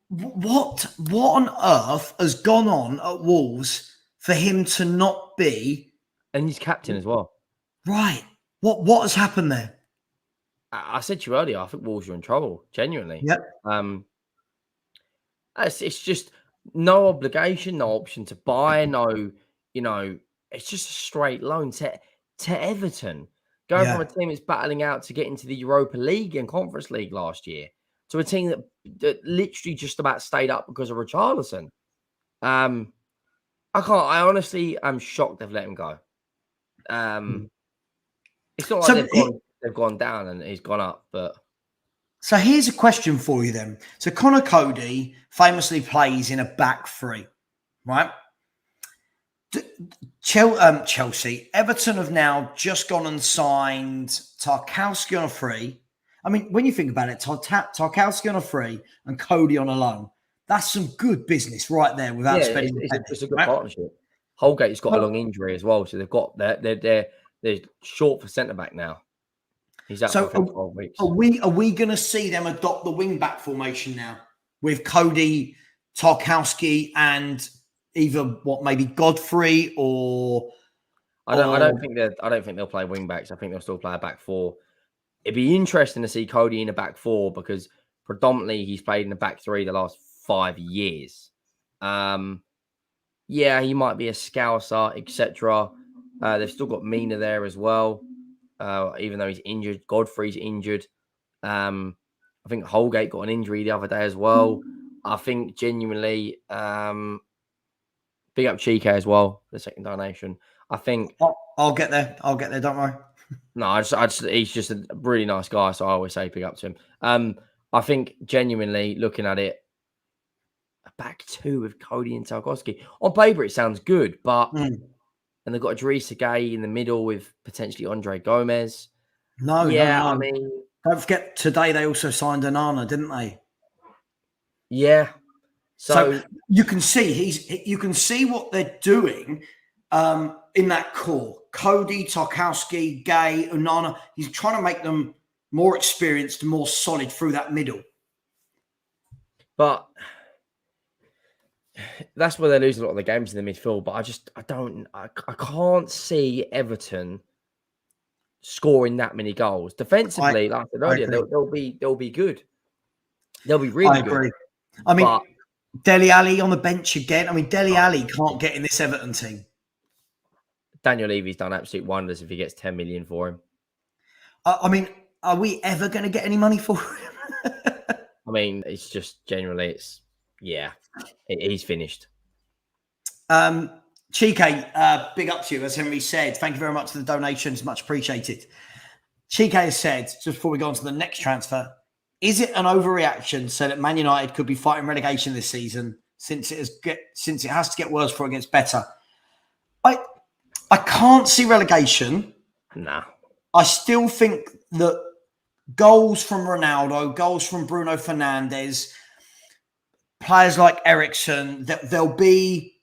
what on earth has gone on at Wolves for him to not be? And he's captain as well. Right. What has happened there? I said to you earlier, I think Wolves are in trouble, genuinely. Yep. It's just no obligation, no option to buy, no, it's just a straight loan to Everton. Going from a team that's battling out to get into the Europa League and Conference League last year to a team that literally just about stayed up because of Richarlison. I honestly, I'm shocked they've let him go. It's not like they've gone down and he's gone up, but. So here's a question for you then. So Connor Cody famously plays in a back three, right? Chelsea, Everton have now just gone and signed Tarkowski on a free. I mean, when you think about it, Tarkowski on a free and Cody on a loan, that's some good business right there without spending. It's a good partnership. Holgate's got a long injury as well, so they've got they're short for centre back now. He's out for 12 weeks. Are we going to see them adopt the wing back formation now with Cody, Tarkowski, and either maybe Godfrey or? I don't think they'll play wing backs. I think they'll still play a back four. It'd be interesting to see Cody in a back four because predominantly he's played in the back three the last 5 years. Yeah, he might be a Scouser, etc. They've still got Mina there as well. Even though he's injured, Godfrey's injured. I think Holgate got an injury the other day as well. I think genuinely, big up Chike as well, the second donation. I think I'll get there. Don't worry. No, he's just a really nice guy, so I always say big up to him. I think genuinely looking at it, a back two with Cody and Tarkowski on paper it sounds good, but. And they've got Idrissa Gueye in the middle with potentially Andre Gomez. No. I mean, don't forget today they also signed Onana, didn't they? Yeah. So you can see what they're doing in that core. Cody, Tarkowski, Gueye, Onana. He's trying to make them more experienced, more solid through that middle. But that's where they lose a lot of the games in the midfield. But I can't see Everton scoring that many goals defensively. Like I said earlier, they'll be good. They'll be really good. I agree. I mean, Dele Alli on the bench again. I mean, Dele Alli can't get in this Everton team. Daniel Levy's done absolute wonders if he gets 10 million for him. I mean, are we ever going to get any money for him? I mean, it's just generally, he's finished. Chike, big up to you, as Henry said. Thank you very much for the donations. Much appreciated. Chike has said, just before we go on to the next transfer, is it an overreaction so that Man United could be fighting relegation this season since it has to get worse before it gets better? I can't see relegation. Nah. I still think that goals from Ronaldo, goals from Bruno Fernandes, players like Eriksen, that they'll be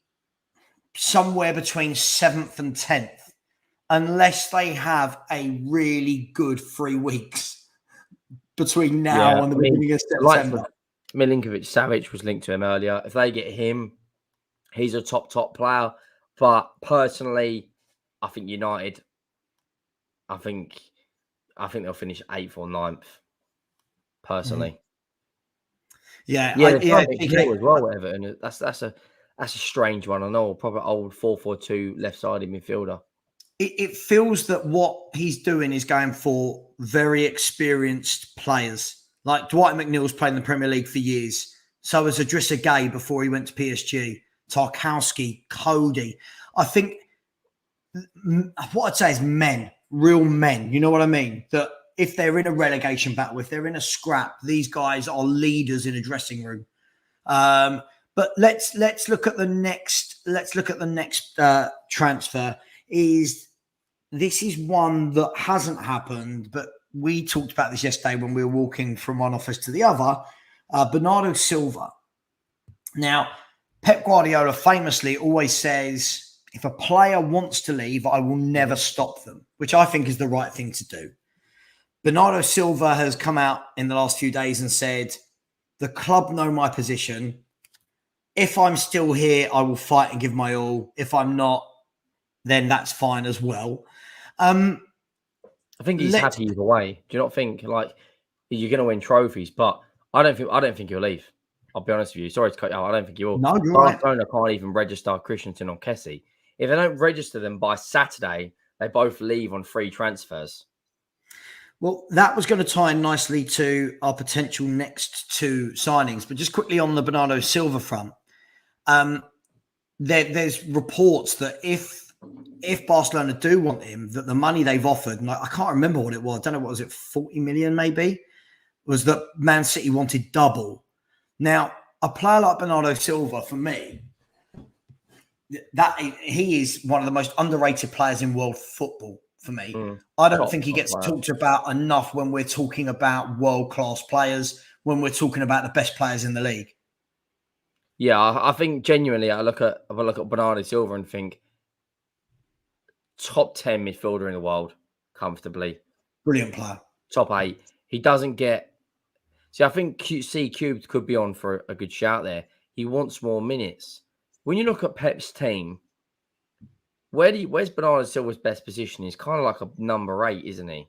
somewhere between 7th and 10th unless they have a really good 3 weeks between now and the beginning of September. Milinkovic-Savic was linked to him earlier. If they get him, he's a top player. But personally, I think United, I think they'll finish 8th or 9th. Personally, yeah, as well. Everton, That's a strange one. I know, proper old 4-4-2 left-sided midfielder. It feels that what he's doing is going for very experienced players. Like Dwight McNeil's played in the Premier League for years. So has Idrissa Gueye before he went to PSG. Tarkowski, Cody. I think what I'd say is men, real men. You know what I mean? That if they're in a relegation battle, if they're in a scrap, these guys are leaders in a dressing room. But let's look at the next. Let's look at the next transfer. This is one that hasn't happened, but we talked about this yesterday when we were walking from one office to the other. Bernardo Silva. Now, Pep Guardiola famously always says, if a player wants to leave, I will never stop them, which I think is the right thing to do. Bernardo Silva has come out in the last few days and said, the club know my position. If I'm still here, I will fight and give my all. If I'm not, then that's fine as well. I think he's happy either way. Do you not think like you're going to win trophies? But I don't think he'll leave. I'll be honest with you. Sorry to cut you out. I don't think he will. No, you're right. Barcelona can't even register Christensen or Kessie. If they don't register them by Saturday, they both leave on free transfers. Well, that was going to tie in nicely to our potential next two signings. But just quickly on the Bernardo Silva front, there's reports that if Barcelona do want him, that the money they've offered, and I can't remember what it was, I don't know, what was it, 40 million maybe, was that Man City wanted double. Now, a player like Bernardo Silva, for me, that he is one of the most underrated players in world football for me. I don't think he gets talked about enough when we're talking about world-class players, when we're talking about the best players in the league. Yeah, I think genuinely, I look at Bernardo Silva and think top 10 midfielder in the world comfortably. Brilliant player. Top 8. He doesn't get. See, I think C Cubed could be on for a good shout there. He wants more minutes. When you look at Pep's team, where's Bernardo Silva's best position? He's kind of like a number 8, isn't he?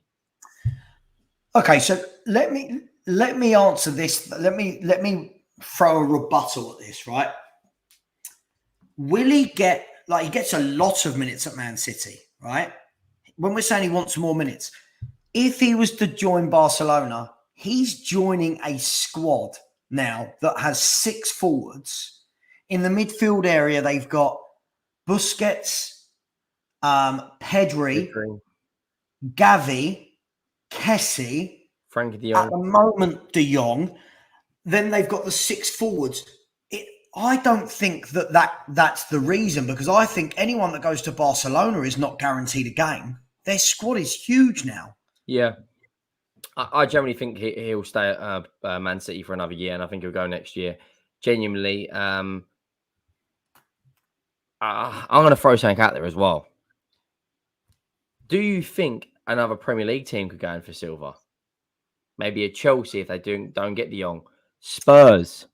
Okay, so let me answer this. Let me throw a rebuttal at this, right? Will he get, like, he gets a lot of minutes at Man City, right? When we're saying he wants more minutes, if he was to join Barcelona, he's joining a squad now that has 6 forwards. In the midfield area, they've got Busquets, Pedri, Gavi, Kessie, Frankie de Jong. At the moment, de Jong. Then they've got the 6 forwards. I don't think that's the reason, because I think anyone that goes to Barcelona is not guaranteed a game. Their squad is huge now. Yeah. I generally think he'll stay at Man City for another year, and I think he'll go next year. Genuinely, I'm going to throw something out there as well. Do you think another Premier League team could go in for Silva? Maybe a Chelsea if they don't get de Jong. Spurs.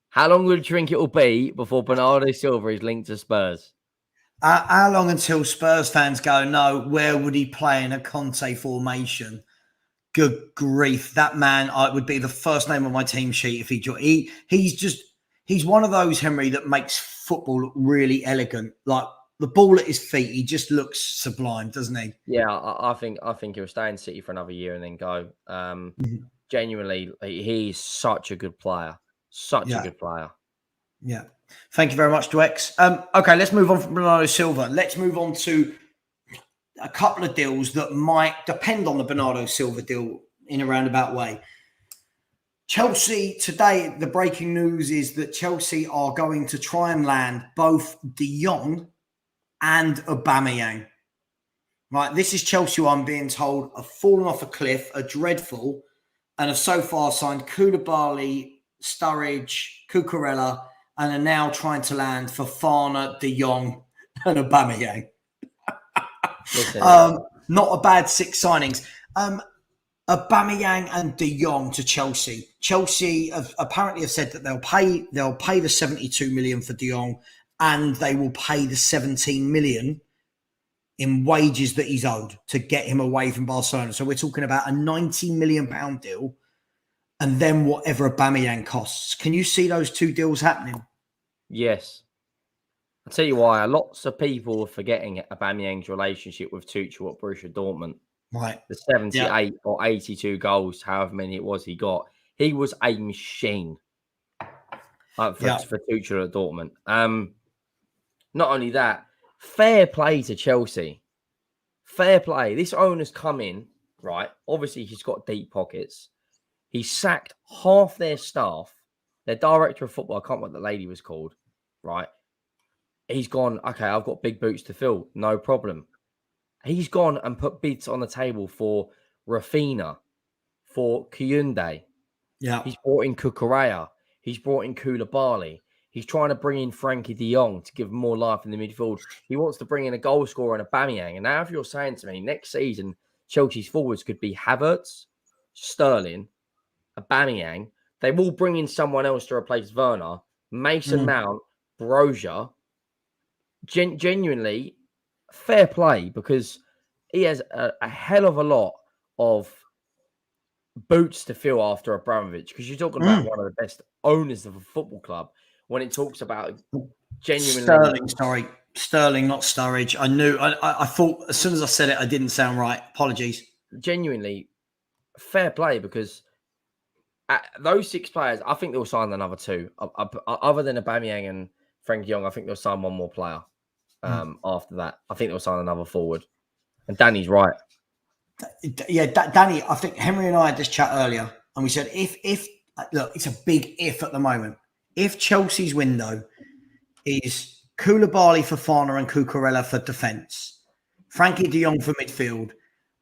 How long would you think it will be before Bernardo Silva is linked to Spurs? How long until Spurs fans go, no, where would he play in a Conte formation? Good grief. That man would be the first name on my team sheet if he joined. He's one of those, Henry, that makes football look really elegant. Like the ball at his feet, he just looks sublime, doesn't he? Yeah, I think he'll stay in City for another year and then go. Genuinely, he's such a good player. Such a good player. Yeah. Thank you very much, Dwex. Okay, let's move on from Bernardo Silva. Let's move on to a couple of deals that might depend on the Bernardo Silva deal in a roundabout way. Chelsea, today, the breaking news is that Chelsea are going to try and land both de Jong and Aubameyang. Right, this is Chelsea, I'm being told, have fallen off a cliff, are dreadful, and have so far signed Koulibaly, Sturridge, Cucurella, and are now trying to land Fofana, de Jong, and Aubameyang. Not a bad 6 signings. Aubameyang and de Jong to Chelsea. Chelsea apparently have said that they'll pay the 72 million for de Jong, and they will pay the 17 million in wages that he's owed to get him away from Barcelona. So we're talking about a 90 million pound deal, and then whatever Aubameyang costs. Can you see those 2 deals happening? Yes. I'll tell you why. Lots of people are forgetting Aubameyang's relationship with Tuchel at Borussia Dortmund. Right. The 78 or 82 goals, however many it was he got. He was a machine for Tuchel at Dortmund. Not only that, fair play to Chelsea. Fair play. This owner's come in, right? Obviously, he's got deep pockets. He sacked half their staff. Their director of football, I can't remember what the lady was called, right? He's gone, okay, I've got big boots to fill. No problem. He's gone and put bids on the table for Rafinha, for Kyunde. Yeah. He's brought in Cucurella. He's brought in Koulibaly. He's trying to bring in Frankie de Jong to give more life in the midfield. He wants to bring in a goal scorer and Aubameyang. And now if you're saying to me, next season, Chelsea's forwards could be Havertz, Sterling, Aubameyang. They will bring in someone else to replace Werner, Mason Mount, Brozier. Genuinely, fair play, because he has a hell of a lot of boots to fill after Abramovich, because you're talking about one of the best owners of a football club when it talks about genuinely Sterling, not Sturridge. I thought as soon as I said it, I didn't sound right. Apologies. Genuinely fair play, because those 6 players, I think they'll sign another 2. Other than Aubameyang and Frankie de Jong, I think they'll sign one more player. After that, I think they'll sign another forward. And Danny's right. Yeah, Danny, I think Henry and I had this chat earlier, and we said if look, it's a big if at the moment. If Chelsea's window is Koulibaly for Fofana and Cucurella for defence, Frankie de Jong for midfield,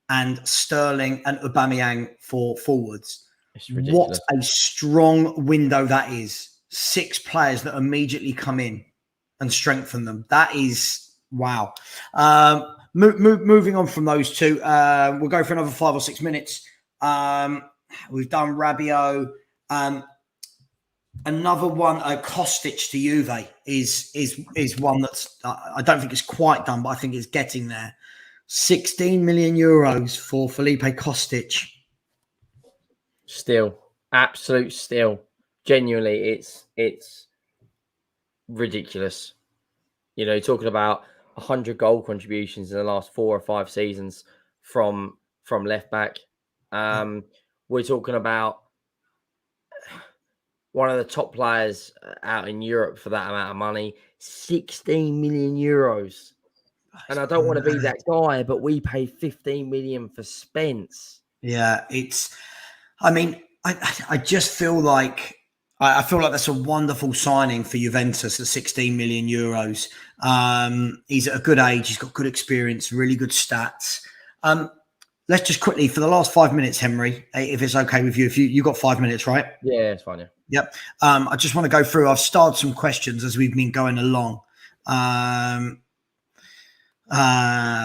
and Sterling and Aubameyang for forwards, what a strong window that is. 6 players that immediately come in and strengthen them. That is wow. Moving on from those 2, we'll go for another 5 or 6 minutes. We've done Rabiot. Another one, Kostic to Juve is one that's I don't think it's quite done, but I think it's getting there. 16 million euros for Felipe Kostic. Still, absolute still. Genuinely, it's ridiculous. You know, talking about 100 goal contributions in the last 4 or 5 seasons from left back. We're talking about one of the top players out in Europe for that amount of money, 16 million euros. And I don't want to be that guy, but we paid 15 million for Spence. Yeah, I just feel like I feel like that's a wonderful signing for Juventus at 16 million euros. He's at a good age. He's got good experience, really good stats. Let's just quickly, for the last 5 minutes, Henry, if it's okay with you, if you got 5 minutes, right? Yeah, it's fine. Yeah. Yep. I just want to go through. I've started some questions as we've been going along.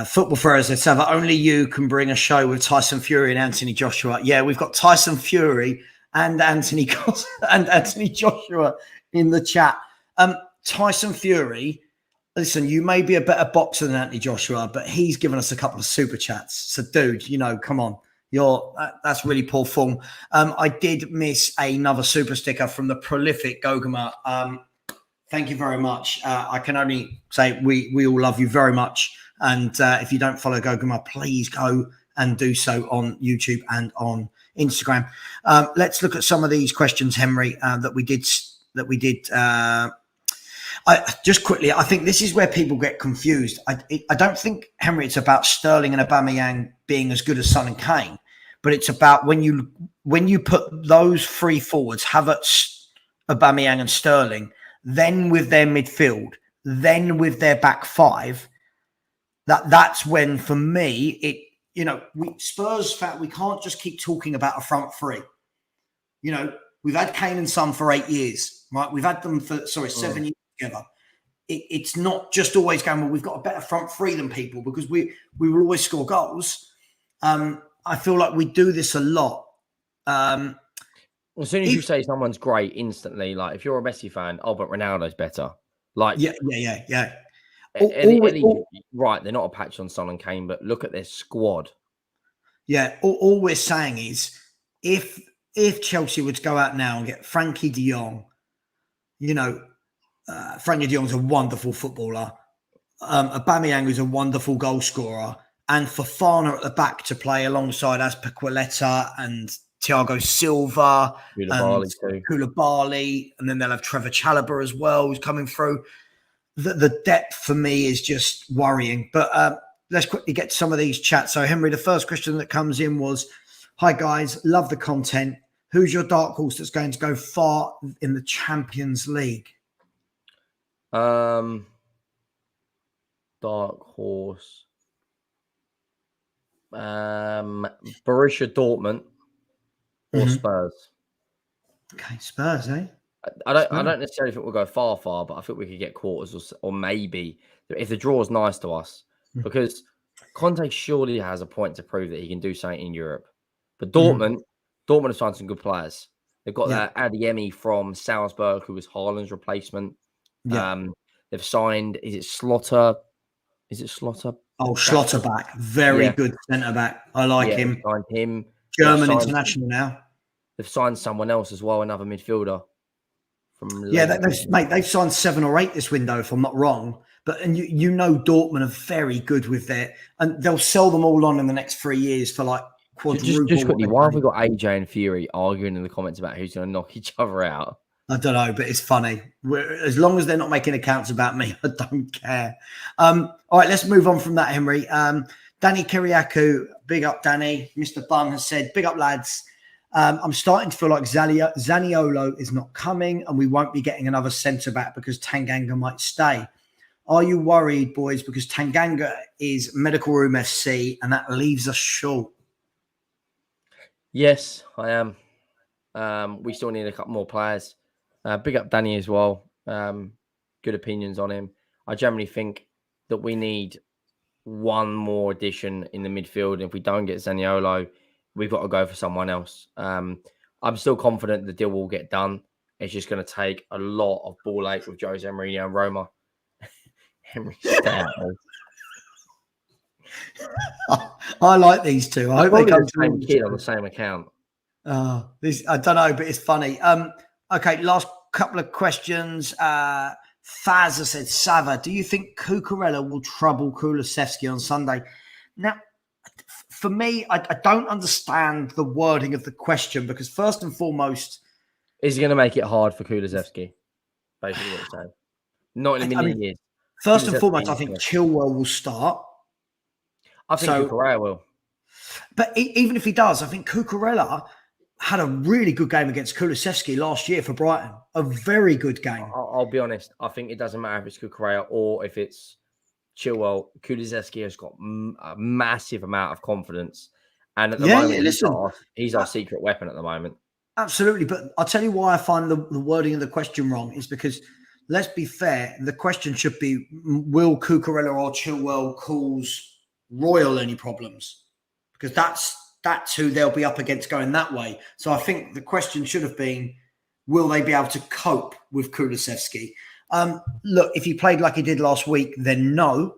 Football Thursday, Savva, only you can bring a show with Tyson Fury and Anthony Joshua. Yeah, we've got Tyson Fury and Anthony Joshua in the chat. Tyson Fury, listen, you may be a better boxer than Anthony Joshua, but he's given us a couple of super chats. So, dude, come on. That's really poor form. I did miss another super sticker from the prolific Gogama. Thank you very much. I can only say we all love you very much. And if you don't follow Gogama, please go and do so on YouTube and on Instagram. Let's look at some of these questions, Henry, that we did. Just quickly, I think this is where people get confused. I don't think, Henry, it's about Sterling and Aubameyang being as good as Son and Kane, but it's about when you put those 3 forwards, Havertz, Aubameyang and Sterling, then with their midfield, then with their back 5, that's when, for me, Spurs, we can't just keep talking about a front 3. We've had Kane and Son for 8 years, right? We've had them for 7 years together. It's not just always going, well, we've got a better front 3 than people because we will always score goals. I feel like we do this a lot. As soon as you say someone's great, instantly, like if you're a Messi fan, but Ronaldo's better. Like, yeah. Right, they're not a patch on Son and Kane, but look at their squad. Yeah, all we're saying is if Chelsea were to go out now and get Frankie de Jong, Frankie de Jong's a wonderful footballer. Aubameyang is a wonderful goal scorer. And Fofana at the back to play alongside Azpilicueta and Thiago Silva and Koulibaly. And then they'll have Trevor Chalobah as well, who's coming through. The depth for me is just worrying. But let's quickly get to some of these chats. So, Henry, the first question that comes in was, hi, guys, love the content. Who's your dark horse that's going to go far in the Champions League? Dark horse. Borussia Dortmund or Spurs. Okay, Spurs, eh? I don't necessarily think we'll go far, but I think we could get quarters or maybe if the draw is nice to us, because Conte surely has a point to prove that he can do something in Europe. But Dortmund have signed some good players. They've got that Adeyemi from Salzburg, who was Haaland's replacement. Yeah. They've signed, is it Slaughter? Oh, Schlotterbeck. Very good centre-back. I like him. Signed him. German international now. They've signed someone else as well, another midfielder. They've signed 7 or 8 this window, if I'm not wrong. But you know Dortmund are very good with their... And they'll sell them all on in the next 3 years for like quadruple. Just quickly, why have we got AJ and Fury arguing in the comments about who's going to knock each other out? I don't know, but it's funny. As long as they're not making accounts about me, I don't care. All right, let's move on from that, Henry. Danny Kiriakou, big up, Danny. Mr. Bun has said, big up, lads. I'm starting to feel like Zaniolo is not coming and we won't be getting another centre-back because Tanganga might stay. Are you worried, boys, because Tanganga is Medical Room FC and that leaves us short? Yes, I am. We still need a couple more players. Big up Danny as well. Good opinions on him. I generally think that we need one more addition in the midfield. And if we don't get Zaniolo, we've got to go for someone else. I'm still confident the deal will get done. It's just going to take a lot of ball ache with Jose Mourinho and Roma. Henry Stout. I like these two. I hope they come the same kid on the same account. I don't know, but it's funny. Okay, last couple of questions. Faz has said, Savva, do you think Cucurella will trouble Kulusevski on Sunday? Now, for me, I don't understand the wording of the question because first and foremost... Is he going to make it hard for Kulusevski? Basically what you're saying. Not in a million years. First and foremost, I think Chilwell will start. I think Cucurella will. But even if he does, I think Cucurella had a really good game against Kulusevski last year for Brighton. A very good game. I'll be honest. I think it doesn't matter if it's Cucurella or if it's Chilwell. Kulusevski has got a massive amount of confidence. And at the moment, he's our secret weapon at the moment. Absolutely. But I'll tell you why I find the wording of the question wrong is because, let's be fair, the question should be, will Cucurella or Chilwell cause Royal any problems? Because that's who they'll be up against going that way. So I think the question should have been, will they be able to cope with Kulusevski? Look, if he played like he did last week, then no.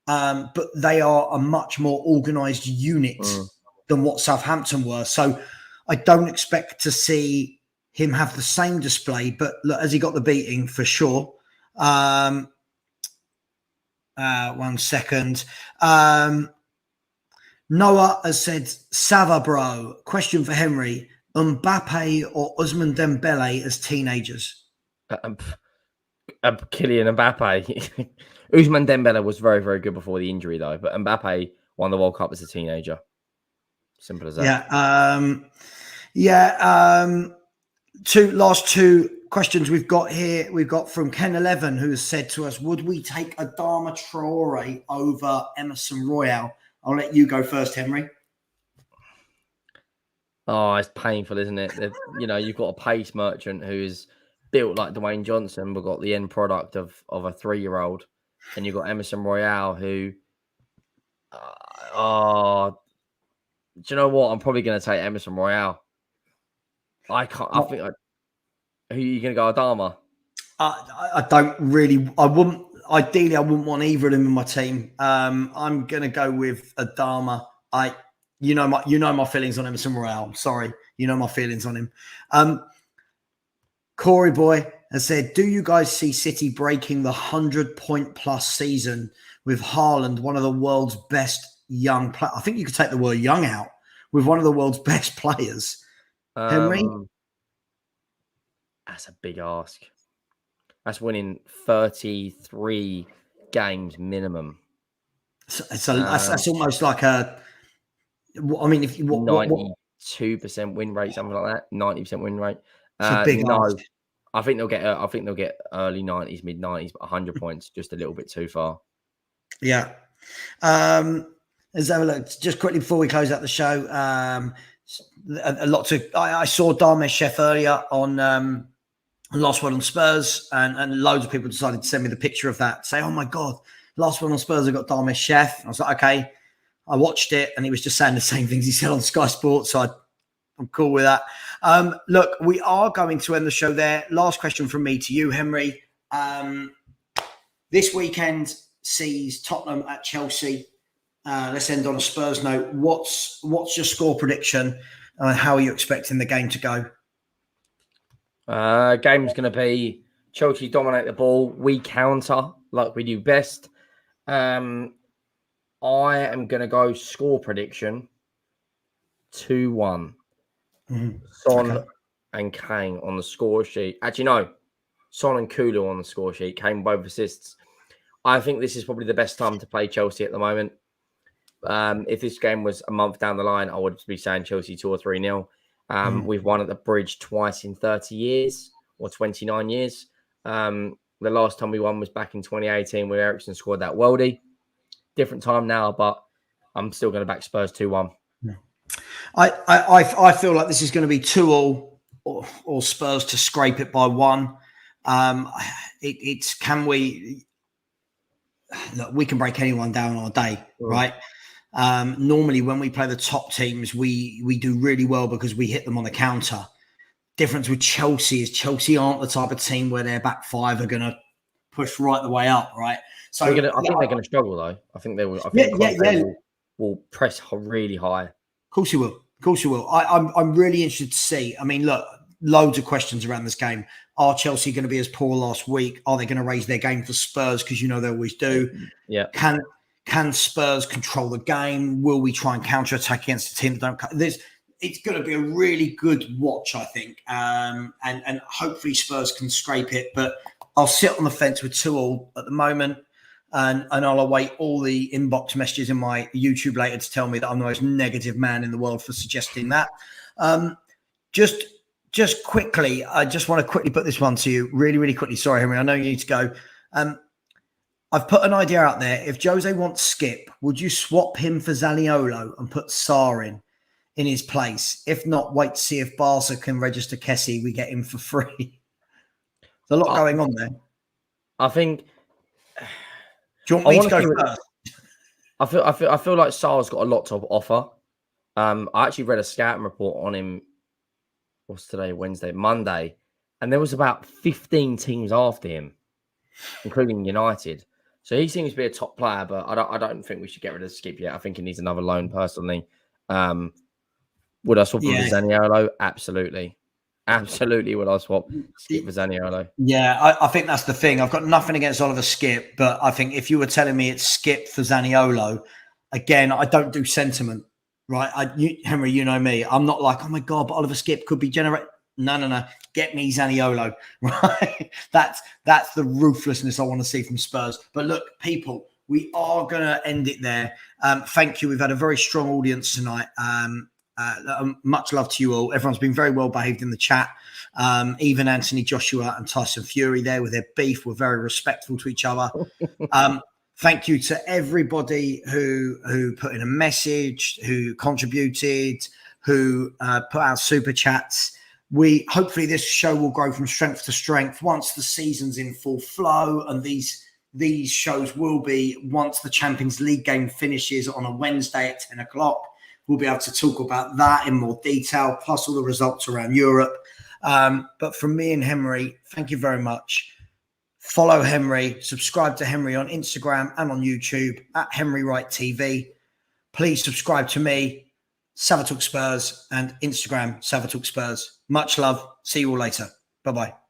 But they are a much more organised unit than what Southampton were. So I don't expect to see him have the same display. But look, has he got the beating? For sure. 1 second. Noah has said, Savva, bro. Question for Henry. Mbappe or Ousmane Dembele as teenagers? Kylian Mbappe. Ousmane Dembele was very, very good before the injury, though. But Mbappe won the World Cup as a teenager. Simple as that. Last two questions we've got here. We've got from Ken11, who has said to us, would we take Adama Traore over Emerson Royale? I'll let you go first, Henry. Oh, it's painful, isn't it? You've got a pace merchant who is built like Dwayne Johnson, but got the end product of a 3-year-old. And you've got Emerson Royale, who... do you know what? I'm probably going to take Emerson Royale. Who are you going to go, Adama? I don't really... Ideally, I wouldn't want either of them in my team. I'm going to go with Adama. You know my feelings on Emerson Royale. Sorry, you know my feelings on him. Corey Boy has said, do you guys see City breaking the 100-point plus season with Haaland, one of the world's best young players? I think you could take the word young out, with one of the world's best players. Henry? That's a big ask. That's winning 33 games minimum. That's almost like a. I mean, if you 92% win rate, something like that. 90% win rate. It's a big ask. I think they'll get early 90s, mid 90s, but 100 points just a little bit too far. Yeah. Let's have a look. Just quickly before we close out the show. A lot to. I saw Dharmesh Chef earlier on Last Word on Spurs, and loads of people decided to send me the picture of that. Say, oh my God, Last Word on Spurs, I got Dharmesh Chef. I was like, okay. I watched it, and he was just saying the same things he said on Sky Sports, so I'm cool with that. Look, we are going to end the show there. Last question from me to you, Henry. This weekend sees Tottenham at Chelsea. Let's end on a Spurs note. What's your score prediction, and how are you expecting the game to go? Game's going to be Chelsea dominate the ball. We counter like we do best. I am going to go score prediction 2-1. Son and Kane on the score sheet. Actually, no. Son and Kulu on the score sheet. Kane both assists. I think this is probably the best time to play Chelsea at the moment. If this game was a month down the line, I would be saying Chelsea 2 or 3-0. We've won at the Bridge twice in 30 years or 29 years. The last time we won was back in 2018 where Eriksen scored that worldie. Different time now, but I'm still going to back Spurs 2-1. I feel like this is going to be 2-2 or Spurs to scrape it by 1. We can break anyone down on a day, right? Normally when we play the top teams, we do really well because we hit them on the counter. Difference with Chelsea is Chelsea aren't the type of team where their back five are going to push right the way up, right? So I think they're going to struggle, though. I think they will. I think will press really high. Of course you will. Of course you will. I'm really interested to see. I mean, look, loads of questions around this game. Are Chelsea going to be as poor last week? Are they going to raise their game for Spurs? Because they always do. Yeah. Can Spurs control the game? Will we try and counter-attack against a team that don't? It's going to be a really good watch, I think. And hopefully Spurs can scrape it. But I'll sit on the fence with 2-2 at the moment. And I'll await all the inbox messages in my YouTube later to tell me that I'm the most negative man in the world for suggesting that. Just quickly, I just want to quickly put this one to you really, really quickly. Sorry, Henry, I know you need to go. I've put an idea out there. If Jose wants Skip, would you swap him for Zaniolo and put Sarr in his place? If not, wait to see if Barca can register Kessie. We get him for free. There's a lot going on there. I think... Do you want me to go first? I feel like Sarr's got a lot to offer. I actually read a scouting report on him. What's today? Wednesday, Monday, and there was about 15 teams after him, including United. So he seems to be a top player, but I don't think we should get rid of Skip yet. I think he needs another loan personally. Would I swap him for Zaniolo? Absolutely. Absolutely would I swap Skip for Zaniolo. Yeah, I think that's the thing. I've got nothing against Oliver Skip, but I think if you were telling me it's Skip for Zaniolo, again, I don't do sentiment, right? Henry, you know me. I'm not like, oh my God, but Oliver Skip could be generate. No. Get me Zaniolo, right? That's the ruthlessness I want to see from Spurs. But look, people, we are going to end it there. Thank you. We've had a very strong audience tonight. Much love to you all. Everyone's been very well behaved in the chat. Even Anthony Joshua and Tyson Fury there with their beef were very respectful to each other. Thank you to everybody who put in a message, who contributed, who put out super chats. Hopefully this show will grow from strength to strength once the season's in full flow, and these shows will be once the Champions League game finishes on a Wednesday at 10 o'clock. We'll be able to talk about that in more detail, plus all the results around Europe. But from me and Henry, thank you very much. Follow Henry, subscribe to Henry on Instagram and on YouTube at Henry Wright TV. Please subscribe to me, Savva Talk Spurs, and Instagram, Savva Talk Spurs. Much love. See you all later. Bye-bye.